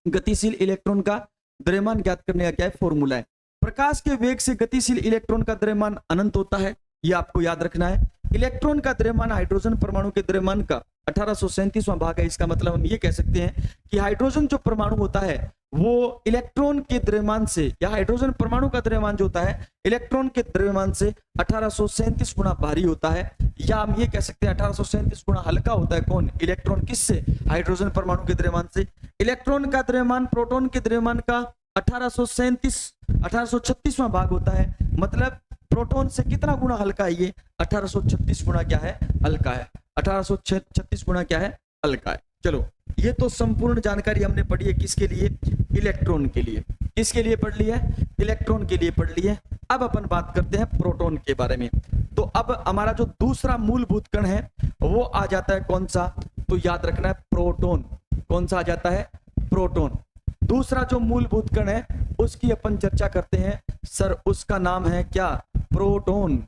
गतिशील इलेक्ट्रॉन का द्रव्यमान ज्ञात करने का क्या है, फॉर्मूला है। प्रकाश के वेग से गतिशील इलेक्ट्रॉन का द्रव्यमान अनंत होता है, ये आपको याद रखना है। इलेक्ट्रॉन का द्रव्यमान हाइड्रोजन परमाणु के द्रव्यमान का 1837वां भाग है। इसका मतलब हम ये कह सकते हैं कि हाइड्रोजन जो परमाणु होता है वो इलेक्ट्रॉन के द्रव्यमान से, या हाइड्रोजन परमाणु का द्रव्यमान जो होता है इलेक्ट्रॉन के द्रव्यमान से 1837 गुना भारी होता है, या हम ये कह सकते हैं 1837 गुना हल्का होता है। कौन? इलेक्ट्रॉन। किससे? हाइड्रोजन परमाणु के द्रव्यमान से। इलेक्ट्रॉन का द्रव्यमान प्रोटॉन के द्रव्यमान का 1836वां भाग होता है, मतलब प्रोटॉन से कितना गुना हल्का है ये, 1836 गुना क्या है, हल्का है। 1836 गुना क्या है, हल्का है। चलो, ये तो संपूर्ण जानकारी हमने पढ़ी है किसके लिए, इलेक्ट्रॉन के लिए। किसके लिए पढ़ ली है? इलेक्ट्रॉन के लिए पढ़ ली है। अब अपन बात करते हैं प्रोटॉन के बारे में। तो अब हमारा जो दूसरा मूलभूत कण है वो आ जाता है कौन सा, तो याद रखना है प्रोटॉन। कौन सा आ जाता है? प्रोटॉन। दूसरा जो मूलभूत कण है उसकी अपन चर्चा करते हैं सर, उसका नाम है क्या, प्रोटॉन।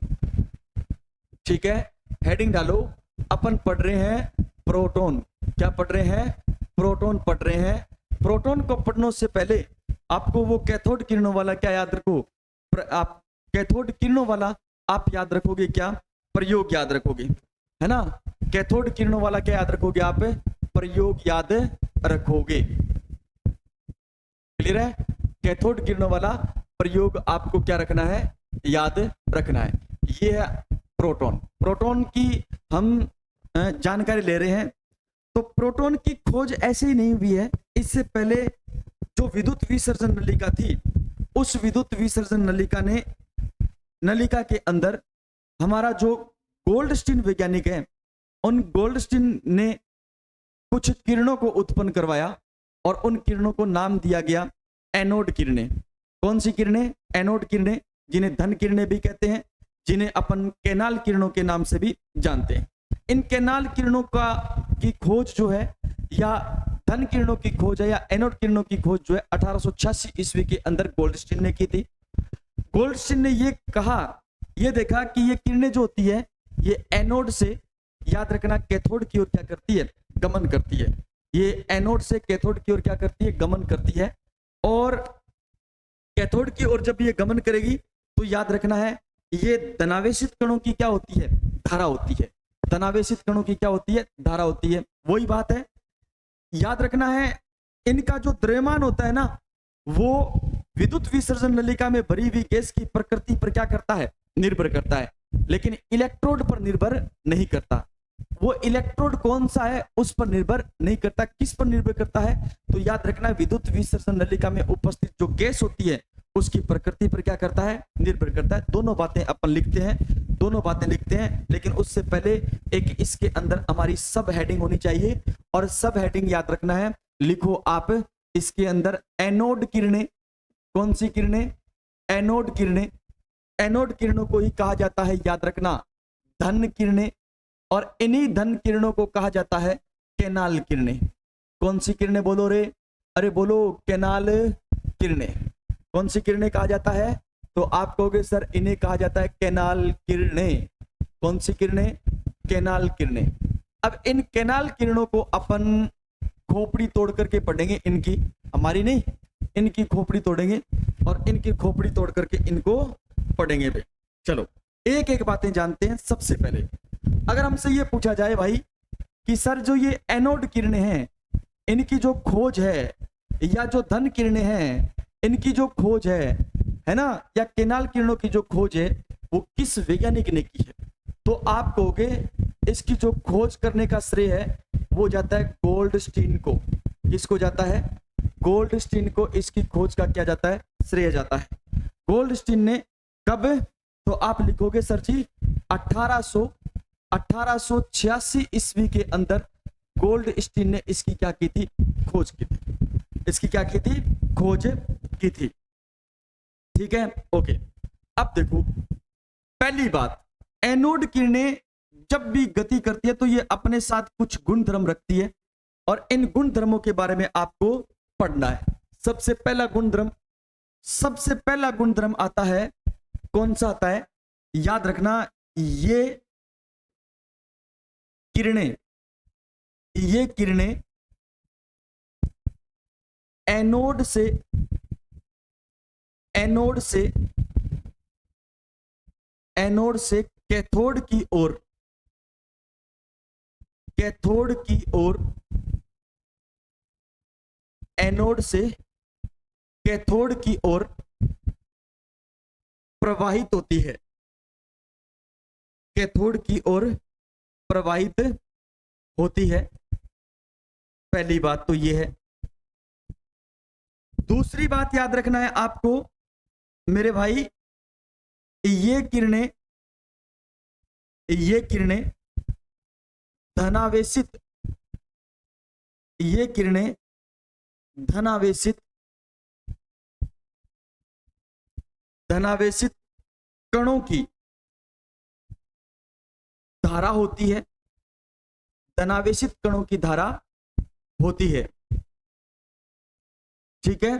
ठीक है, हेडिंग डालो, अपन पढ़ रहे हैं प्रोटॉन। क्या पढ़ रहे हैं? प्रोटॉन पढ़ रहे हैं। प्रोटॉन को पढ़ने से पहले आपको वो कैथोड किरणों वाला क्या याद रखो, आप कैथोड किरणों वाला आप याद रखोगे क्या, प्रयोग याद रखोगे, है ना। कैथोड किरणों वाला क्या याद रखोगे आप, प्रयोग याद रखोगे। क्लियर है? कैथोड किरणों वाला प्रयोग आपको क्या रखना है, याद रखना है। ये है प्रोटॉन। प्रोटॉन की हम जानकारी ले रहे हैं। तो प्रोटॉन की खोज ऐसे ही नहीं हुई है, इससे पहले जो विद्युत विसर्जन नलिका थी, उस विद्युत विसर्जन नलिका के अंदर हमारा जो गोल्डस्टीन वैज्ञानिक है, उन गोल्डस्टीन ने कुछ किरणों को उत्पन्न करवाया और उन किरणों को नाम दिया गया एनोड किरणें। कौन सी किरणें? एनोड किरणें, जिन्हें धन किरणें भी कहते हैं, जिन्हें अपन कैनाल किरणों के नाम से भी जानते हैं। इन कैनाल किरणों की खोज जो है, या धन किरणों की खोज है, या एनोड किरणों की खोज जो है 1886 ईस्वी के अंदर गोल्डस्टीन ने की थी। गोल्डस्टीन ने ये देखा कि ये किरणें जो होती है, ये एनोड से, याद रखना, कैथोड की ओर क्या करती है, गमन करती है। ये एनोड से कैथोड की ओर क्या करती है, गमन करती है। और कैथोड की ओर जब ये गमन करेगी तो याद रखना है, ये धनावेशित कणों की क्या होती है, धारा होती है। धनावेशित कणों की क्या होती है, धारा होती है। वही बात है, याद रखना है, इनका जो द्रव्यमान होता है ना, वो विद्युत विसर्जन नलिका में भरी हुई गैस की प्रकृति पर क्या करता है, निर्भर करता है, लेकिन इलेक्ट्रोड पर निर्भर नहीं करता। वो इलेक्ट्रोड कौन सा है उस पर निर्भर नहीं करता। किस पर निर्भर करता है? तो याद रखना, विद्युत विसर्जन नलिका में उपस्थित जो गैस होती है उसकी प्रकृति पर क्या करता है, निर्भर करता है। दोनों बातें अपन लिखते हैं, लेकिन उससे पहले एक इसके अंदर हमारी सब हेडिंग होनी चाहिए। और सब हेडिंग याद रखना है, लिखो आप इसके अंदर एनोड किरणें। कौन सी किरणें? एनोड किरणें। एनोड किरणों को ही कहा जाता है, याद रखना, धन किरणें। और इन्हीं धन किरणों को कहा जाता है कैनाल किरणें। कौन सी किरणें बोलो रे? अरे बोलो, कैनाल किरणें। कौन सी किरणें कहा जाता है? तो आप कहोगे सर इन्हें कहा जाता है कैनाल किरणें। कौन सी किरणें? कैनाल किरणें। अब इन कैनाल किरणों को अपन खोपड़ी तोड़ करके पढ़ेंगे, इनकी, हमारी नहीं, इनकी खोपड़ी तोड़ेंगे और इनकी खोपड़ी तोड़ करके इनको पढ़ेंगे भाई। चलो एक एक बातें जानते हैं। सबसे पहले अगर हमसे ये पूछा जाए भाई कि सर जो ये एनोड किरणें हैं, इनकी जो खोज है, या जो धन किरणें हैं इनकी जो खोज है ना, या कैनाल किरणों की जो खोज है, वो किस वैज्ञानिक ने की है? तो आप कहोगे इसकी जो खोज करने का श्रेय है वो जाता है गोल्डस्टीन को। किसको जाता है? गोल्डस्टीन को इसकी खोज का क्या जाता है, श्रेय जाता है। गोल्डस्टीन ने कब? तो आप लिखोगे सर जी 1886 ईस्वी के अंदर गोल्डस्टीन ने इसकी क्या की थी, खोज की थी। इसकी क्या की थी, खोज की थी। ठीक है, ओके। अब देखो, पहली बात, एनोड किरणें जब भी गति करती है तो ये अपने साथ कुछ गुणधर्म रखती है और इन गुणधर्मों के बारे में आपको पढ़ना है। सबसे पहला गुणधर्म आता है, कौन सा आता है? याद रखना, ये किरणें एनोड से कैथोड की ओर एनोड से कैथोड की ओर प्रवाहित होती है। कैथोड की ओर प्रवाहित होती है। पहली बात तो ये है। दूसरी बात याद रखना है आपको मेरे भाई, ये किरणें धनावेशित कणों की धारा होती है। धनावेशित कणों की धारा होती है। ठीक है।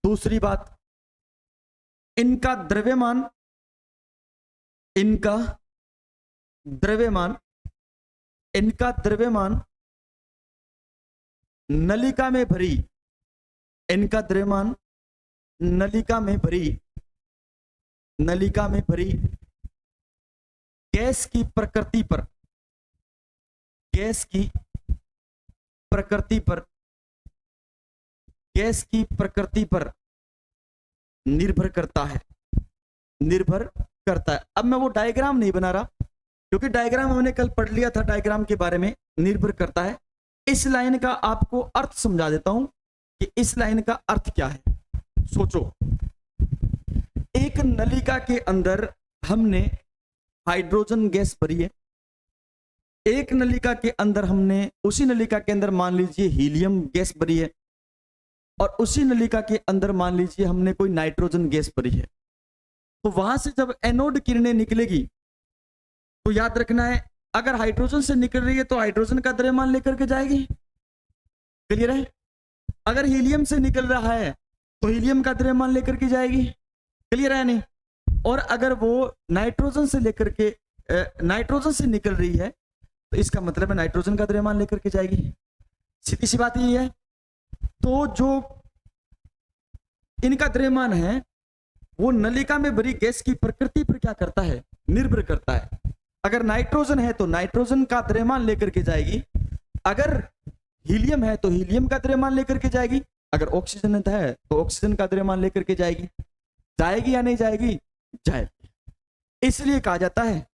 दूसरी बात, इनका द्रव्यमान नलिका में भरी गैस की प्रकृति पर गैस की प्रकृति पर निर्भर करता है, निर्भर करता है। अब मैं वो डायग्राम नहीं बना रहा क्योंकि डायग्राम हमने कल पढ़ लिया था, डायग्राम के बारे में। निर्भर करता है, इस लाइन का आपको अर्थ समझा देता हूं कि इस लाइन का अर्थ क्या है। सोचो, एक नलिका के अंदर हमने हाइड्रोजन गैस भरी है, एक नलिका के अंदर हमने, उसी नलिका के अंदर मान लीजिए हीलियम गैस भरी है, और उसी नलिका के अंदर मान लीजिए हमने कोई नाइट्रोजन गैस भरी है। तो वहां से जब एनोड किरणें निकलेगी तो याद रखना है, अगर हाइड्रोजन से निकल रही है तो हाइड्रोजन का द्रव्यमान लेकर के जाएगी। क्लियर है? अगर हीलियम से निकल रहा है तो हीलियम का द्रव्यमान लेकर के जाएगी। क्लियर है नहीं? और अगर वो नाइट्रोजन से लेकर के नाइट्रोजन से निकल रही है तो इसका मतलब है नाइट्रोजन का द्रव्यमान लेकर के जाएगी। सीधी सी बात यही है। तो जो इनका द्रव्यमान है वो नलिका में भरी गैस की प्रकृति पर क्या करता है? निर्भर करता है। अगर नाइट्रोजन है तो नाइट्रोजन का द्रव्यमान लेकर के जाएगी, अगर हीलियम है तो हीलियम का द्रव्यमान लेकर के जाएगी, अगर ऑक्सीजन है तो ऑक्सीजन का द्रव्यमान लेकर के जाएगी। जाएगी या नहीं जाएगी? जाएगी। इसलिए कहा जाता है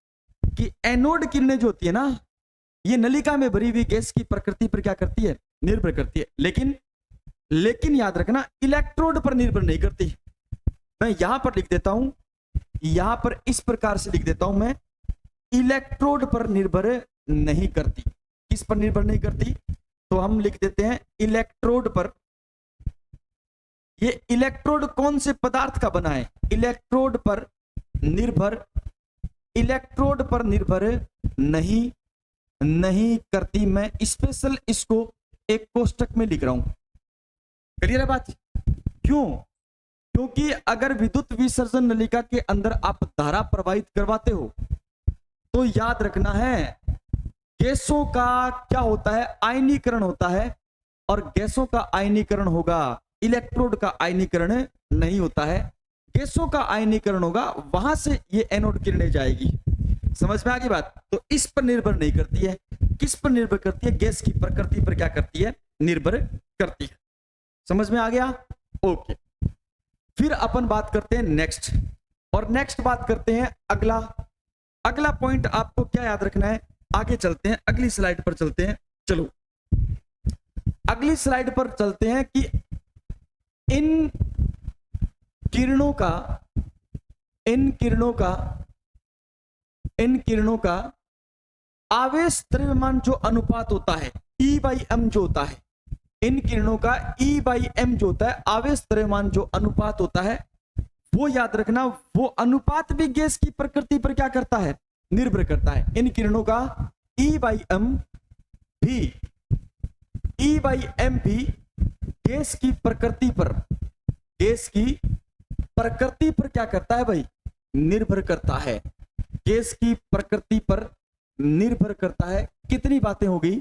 कि एनोड किरणें जो होती है ना, ये नलिका में भरी हुई गैस की प्रकृति पर क्या करती है? निर्भर करती है। लेकिन याद रखना, इलेक्ट्रोड पर निर्भर नहीं करती। मैं यहां पर लिख देता हूं, यहां पर इस प्रकार से लिख देता हूं मैं, इलेक्ट्रोड पर निर्भर नहीं करती। किस पर निर्भर नहीं करती? तो हम लिख देते हैं इलेक्ट्रोड पर। ये इलेक्ट्रोड कौन से पदार्थ का बना है? इलेक्ट्रोड पर निर्भर नहीं करती। मैं स्पेशल इसको एक कोष्टक में लिख रहा हूं। क्लियर है बात? क्यों? क्योंकि अगर विद्युत विसर्जन नलिका के अंदर आप धारा प्रवाहित करवाते हो तो याद रखना है, गैसों का क्या होता है? आयनीकरण होता है, और गैसों का आयनीकरण होगा, इलेक्ट्रोड का आयनीकरण नहीं होता है। गैसों का आयनीकरण होगा, वहां से ये एनोड किरणें जाएगी। समझ में आ गई बात? तो इस पर निर्भर नहीं करती है। किस पर निर्भर करती है? गैस की प्रकृति पर क्या करती है? निर्भर करती है। समझ में आ गया? ओके। फिर अपन बात करते हैं नेक्स्ट, और नेक्स्ट बात करते हैं अगला पॉइंट। आपको क्या याद रखना है? आगे चलते हैं, अगली स्लाइड पर चलते हैं। चलो अगली स्लाइड पर चलते हैं कि इन किरणों का आवेश द्रव्यमान जो अनुपात होता है, E/m जो होता है, इन किरणों का E/m जो होता है, आवेश द्रव्यमान जो अनुपात होता है, वो याद रखना, वो अनुपात भी गैस की प्रकृति पर क्या करता है? निर्भर करता है। इन किरणों का E/m भी गैस की प्रकृति पर क्या करता है भाई? निर्भर करता है। गैस की प्रकृति पर निर्भर करता है। कितनी बातें हो गई?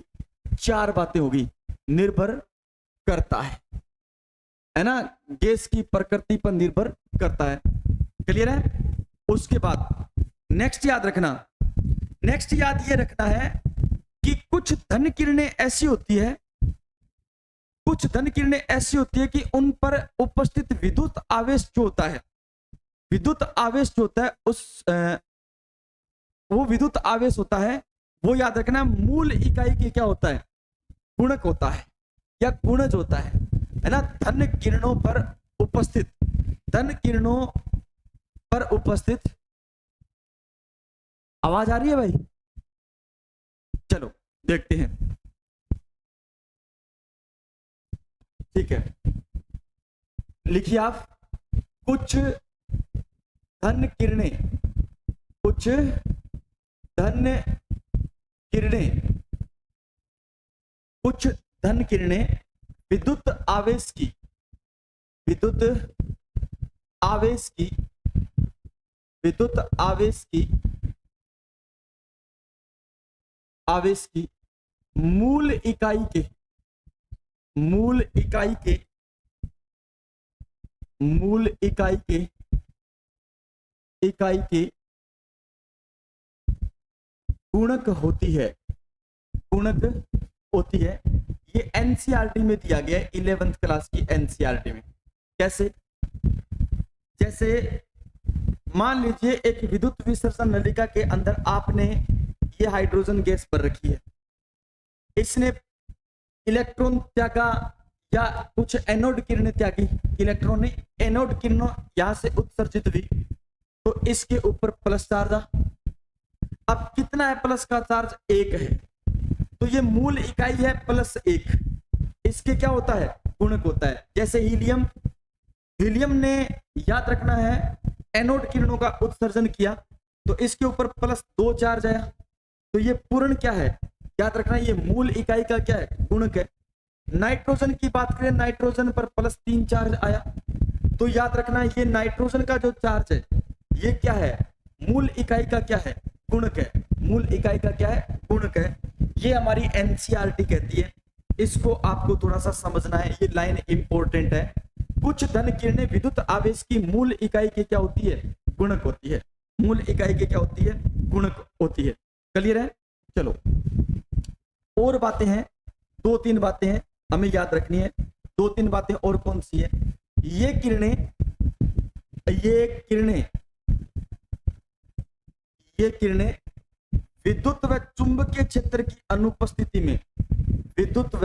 4 बातें हो गई। निर्भर करता है ना? गैस की प्रकृति पर निर्भर करता है। क्लियर है? उसके बाद नेक्स्ट याद ये रखना है कि कुछ धन किरणें ऐसी होती है कि उन पर उपस्थित विद्युत आवेश जो होता है, वो विद्युत आवेश होता है, वो याद रखना मूल इकाई के क्या होता है? गुणक होता है या गुणज होता है ना? धन किरणों पर उपस्थित आवाज आ रही है भाई? चलो देखते हैं। ठीक है, लिखिए आप, कुछ धन किरणें विद्युत आवेश की मूल इकाई के गुणक होती है। ये एनसीईआरटी में दिया गया है, 11th क्लास की एनसीईआरटी में। कैसे? जैसे मान लीजिए एक विद्युत विसर्जन नलिका के अंदर आपने ये हाइड्रोजन गैस भर रखी है, इसने इलेक्ट्रॉन त्यागा या कुछ एनोड किरणें त्यागी, इलेक्ट्रॉन ने एनोड किरणों यहां से उत्सर्जित हुई, तो इसके ऊपर प्लस चार्ज आ। अब कितना है प्लस का चार्ज? 1 है, तो ये मूल इकाई है +1। इसके क्या होता है? गुणक होता है। जैसे हीलियम, हीलियम ने याद रखना है एनोड किरणों का उत्सर्जन किया, तो इसके ऊपर +2 चार्ज आया, तो ये पूर्ण क्या है? याद रखना ये मूल इकाई का क्या है? गुणक है। नाइट्रोजन की बात करें, नाइट्रोजन पर +3 चार्ज आया, तो याद रखना ये नाइट्रोजन का जो चार्ज है ये क्या है? मूल इकाई का क्या है? गुणक है। मूल इकाई का क्या है? गुणक है। ये हमारी एनसीईआरटी कहती है, इसको आपको थोड़ा सा समझना है, ये लाइन इंपॉर्टेंट है। कुछ धन किरणें विद्युत आवेश की मूल इकाई की क्या होती है? गुणक होती है। मूल इकाई की क्या होती है? गुणक होती है। क्लियर है? चलो और बातें हैं, 2-3 बातें हैं हमें याद रखनी है। 2-3 बातें और कौन सी है? ये किरणें विद्युत व चुंबकीय क्षेत्र की अनुपस्थिति में, विद्युत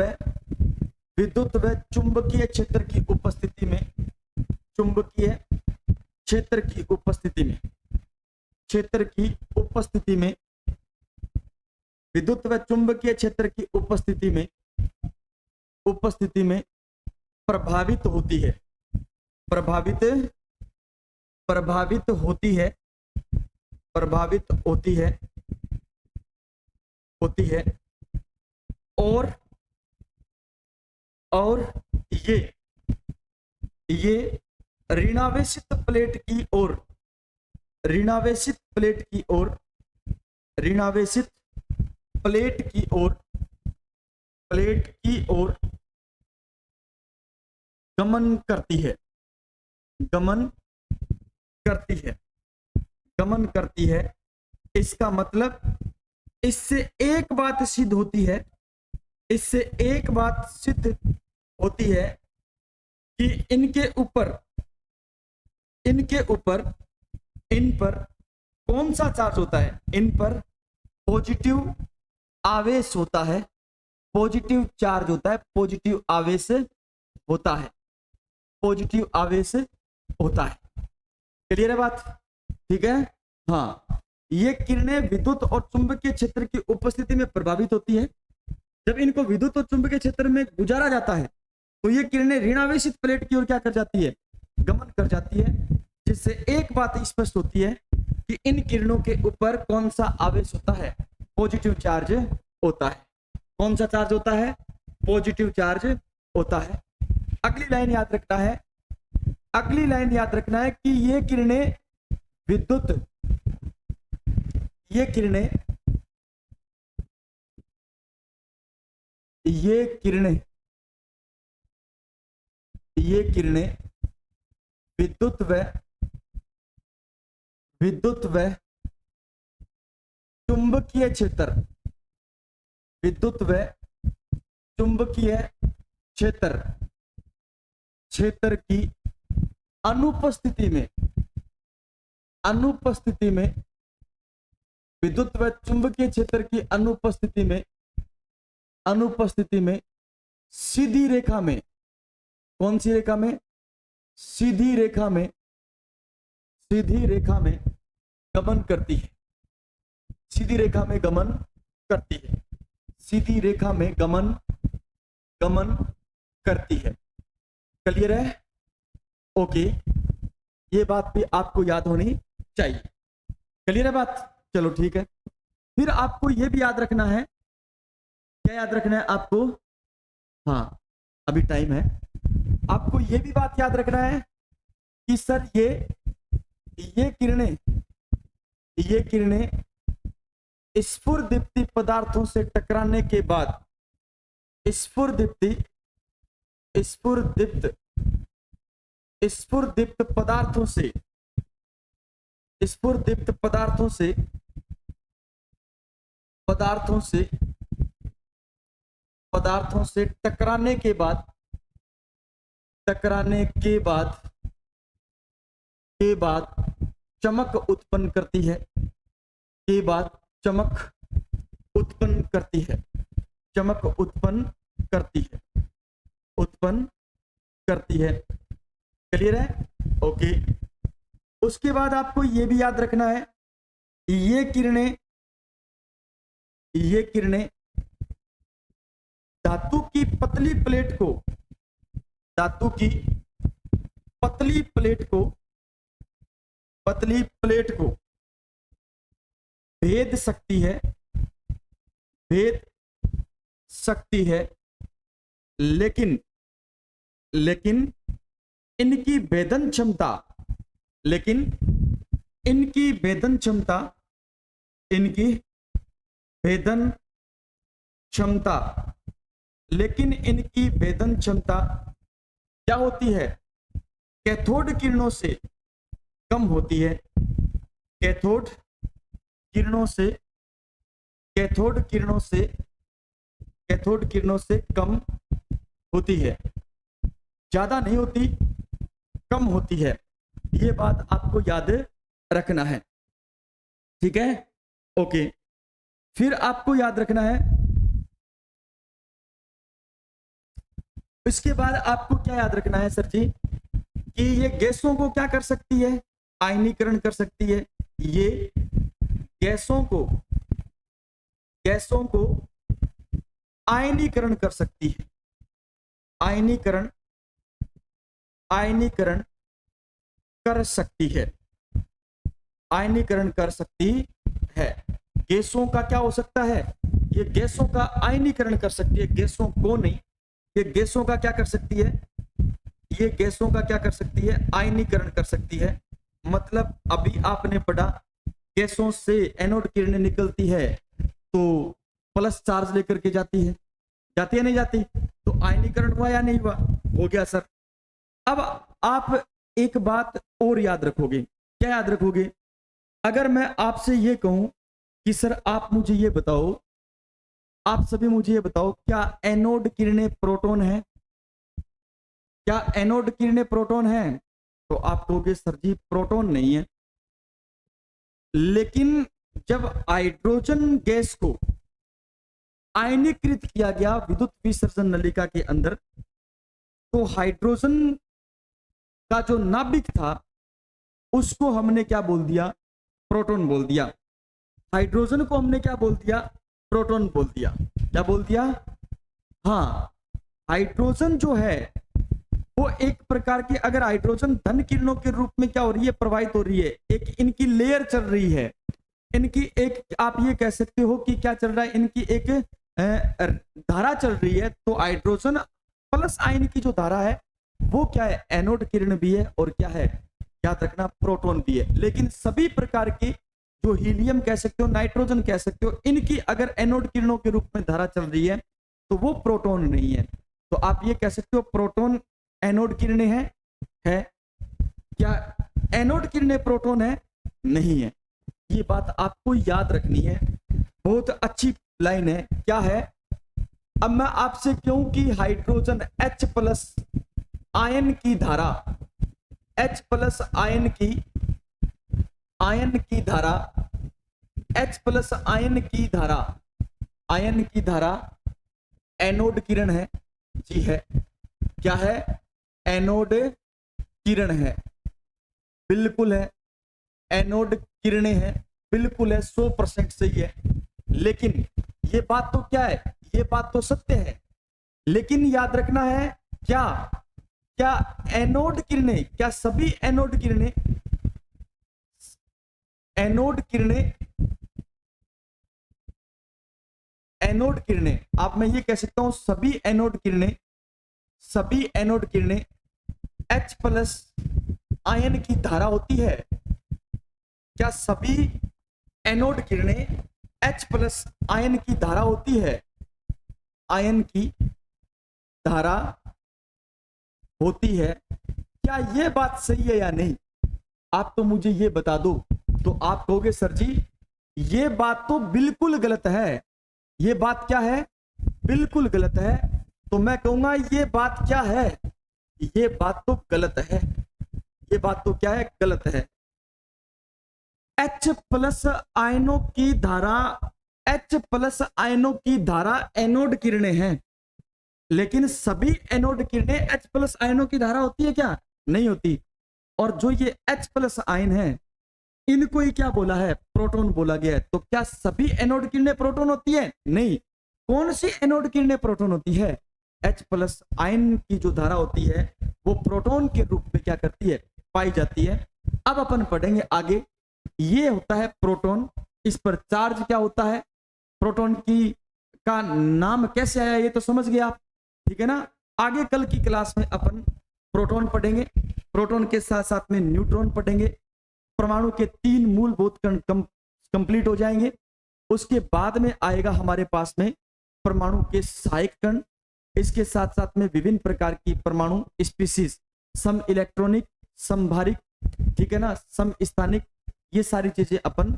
व चुंबकीय क्षेत्र की उपस्थिति में, चुंबकीय क्षेत्र की उपस्थिति में, विद्युत व चुंबकीय क्षेत्र की उपस्थिति में प्रभावित होती है, और ये ऋणावेशित प्लेट की ओर गमन करती है। इसका मतलब इससे एक बात सिद्ध होती है, कि इन पर कौन सा चार्ज होता है? इन पर पॉजिटिव आवेश होता है, पॉजिटिव चार्ज होता है, पॉजिटिव आवेश होता है। क्लियर है बात? ठीक है। हाँ, ये किरणें विद्युत और चुंबकीय क्षेत्र की उपस्थिति में प्रभावित होती है। जब इनको विद्युत और चुंबकीय क्षेत्र में गुजारा जाता है तो ये किरणें ऋणावेशित प्लेट की ओर क्या कर जाती है? गमन कर जाती है, जिससे एक बात स्पष्ट होती है कि इन किरणों के ऊपर कौन सा आवेश होता है? पॉजिटिव चार्ज होता है। कौन सा चार्ज होता है? पॉजिटिव चार्ज होता है। अगली लाइन याद रखना है कि ये किरणें विद्युत व चुंबकीय क्षेत्र की अनुपस्थिति में विद्युत व चुंबकीय क्षेत्र की अनुपस्थिति में सीधी रेखा में, कौन सी रेखा में? सीधी रेखा में गमन करती है। सीधी रेखा में गमन करती है। क्लियर है? ओके, ये बात भी आपको याद होनी चाहिए। क्लियर है बात? चलो ठीक है। फिर आपको यह भी याद रखना है, क्या याद रखना है आपको? हाँ, अभी टाइम है। आपको यह भी बात याद रखना है कि सर ये किरणें स्फुरदीप्ति पदार्थों से टकराने के बाद स्फुरदीप्त पदार्थों से पदार्थों से टकराने के बाद चमक उत्पन्न करती है, चमक उत्पन्न करती है। क्लियर है? ओके। उसके बाद आपको ये भी याद रखना है, ये किरणें धातु की पतली प्लेट को भेद सकती है, लेकिन इनकी भेदन क्षमता क्या होती है? कैथोड किरणों से कम होती है। कैथोड किरणों से कम होती है, ज्यादा नहीं होती, कम होती है। ये बात आपको याद रखना है, ठीक है? ओके। फिर आपको याद रखना है, इसके बाद आपको क्या याद रखना है सर जी, कि ये गैसों को क्या कर सकती है? आयनीकरण कर सकती है। ये गैसों को आयनीकरण कर सकती है। आयनीकरण कर सकती है। गैसों का क्या हो सकता है? ये गैसों का आयनीकरण कर सकती है। गैसों को नहीं, ये गैसों का क्या कर सकती है? आयनीकरण कर सकती है। मतलब अभी आपने पढ़ा, गैसों से एनोड किरणें निकलती है तो प्लस चार्ज लेकर के जाती है नहीं जाती? तो आयनीकरण हुआ या नहीं हुआ? हो गया सर। अब आप एक बात और याद रखोगे। क्या याद रखोगे? अगर मैं आपसे ये कहूं कि सर आप मुझे ये बताओ, आप सभी मुझे ये बताओ, क्या एनोड किरणें प्रोटॉन है? क्या एनोड किरणें प्रोटॉन है? तो आप कहोगे सर जी प्रोटॉन नहीं है। लेकिन जब हाइड्रोजन गैस को आयनीकृत किया गया विद्युत विसर्जन नलिका के अंदर, तो हाइड्रोजन का जो नाभिक था उसको हमने क्या बोल दिया? प्रोटॉन बोल दिया। हाइड्रोजन को हमने क्या बोल दिया? प्रोटॉन बोल दिया। क्या बोल दिया? हाँ, हाइड्रोजन जो है वो एक प्रकार की, अगर हाइड्रोजन धन किरणों के रूप में क्या हो रही है? प्रवाहित हो रही है। एक इनकी लेयर चल रही है, इनकी एक, आप ये कह सकते हो कि क्या चल रहा है? इनकी एक धारा चल रही है। तो हाइड्रोजन प्लस आयन की जो धारा है वो क्या है? एनोड किरण भी है, और क्या है? याद रखना, प्रोटॉन भी है। लेकिन सभी प्रकार की, जो हीलियम कह सकते हो, नाइट्रोजन कह सकते हो, इनकी अगर एनोड किरणों के रूप में धारा चल रही है तो वो प्रोटॉन नहीं है। तो आप ये कह सकते हो प्रोटॉन एनोड किरणें है। क्या एनोड किरणें प्रोटॉन है? नहीं है। ये बात आपको याद रखनी है। बहुत अच्छी लाइन है। क्या है? अब मैं आपसे कहूं कि हाइड्रोजन H प्लस आयन की धारा, H प्लस आयन की धारा, H प्लस आयन की धारा एनोड किरण है। जी है। क्या है? एनोड किरण है। बिल्कुल है, एनोड किरणें हैं, बिल्कुल है, 100% सही है। लेकिन ये बात तो क्या है? ये बात तो सत्य है। लेकिन याद रखना है, क्या एनोड किरणें, क्या सभी एनोड किरणें आप, मैं ये कह सकता हूं सभी एनोड किरणें H प्लस आयन की धारा होती है? क्या सभी एनोड किरणें H प्लस आयन की धारा होती है? आयन की धारा होती है। क्या यह बात सही है या नहीं? आप तो मुझे ये बता दो। तो आप कहोगे सर जी ये बात तो बिल्कुल गलत है। ये बात क्या है? बिल्कुल गलत है। तो मैं कहूंगा ये बात क्या है, ये बात तो गलत है, ये बात तो क्या है, गलत है। H प्लस आयनों की धारा, H प्लस आयनों की धारा एनोड किरणें हैं, लेकिन सभी एनोड किरणें H प्लस आयनों की धारा होती है क्या? नहीं होती। और जो ये H प्लस आयन है, इनको ही क्या बोला है? प्रोटॉन बोला गया है। तो क्या सभी एनोड किरणें प्रोटॉन होती है? नहीं। कौन सी एनोड किरणें प्रोटॉन होती है? H प्लस आयन की जो धारा होती है वो प्रोटॉन के रूप में क्या करती है? पाई जाती है। अब अपन पढ़ेंगे आगे। ये होता है प्रोटॉन, इस पर चार्ज क्या होता है, प्रोटॉन की का नाम कैसे आया ये तो समझ गए आप, ठीक है ना। आगे कल की क्लास में अपन प्रोटॉन पढ़ेंगे, प्रोटॉन के साथ साथ में न्यूट्रॉन पढ़ेंगे। परमाणु के 3 मूलभूत कण कंप्लीट हो जाएंगे। उसके बाद में आएगा हमारे पास में परमाणु के सहायक कण, इसके साथ साथ में विभिन्न प्रकार की परमाणु स्पीसीज, सम इलेक्ट्रॉनिक, समभारिक, ठीक है ना, सम स्थानिक। ये सारी चीजें अपन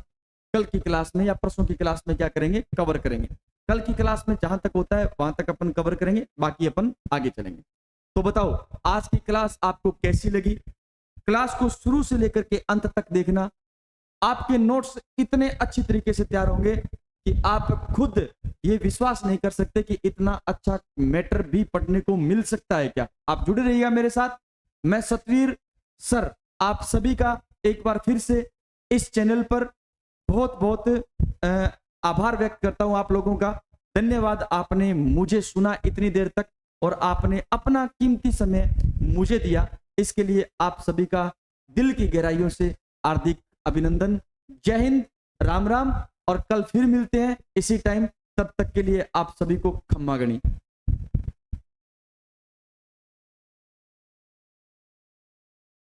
कल की क्लास में या परसों की क्लास में क्या करेंगे? कवर करेंगे। कल की क्लास में जहां तक होता है वहां तक अपन कवर करेंगे, बाकी अपन आगे चलेंगे। तो बताओ आज की क्लास आपको कैसी लगी? क्लास को शुरू से लेकर के अंत तक देखना। आपके नोट्स इतने अच्छी तरीके से तैयार होंगे कि आप खुद ये विश्वास नहीं कर सकते कि इतना अच्छा मैटर भी पढ़ने को मिल सकता है क्या। आप जुड़े रहिएगा मेरे साथ। मैं सतवीर सर आप सभी का एक बार फिर से इस चैनल पर बहुत बहुत आभार व्यक्त करता हूं आप लोगों का। धन्यवाद, आपने मुझे सुना इतनी देर तक और आपने अपना कीमती समय मुझे दिया, इसके लिए आप सभी का दिल की गहराइयों से हार्दिक अभिनंदन। जय हिंद, राम राम, और कल फिर मिलते हैं इसी टाइम। तब तक के लिए आप सभी को खम्मा गणी।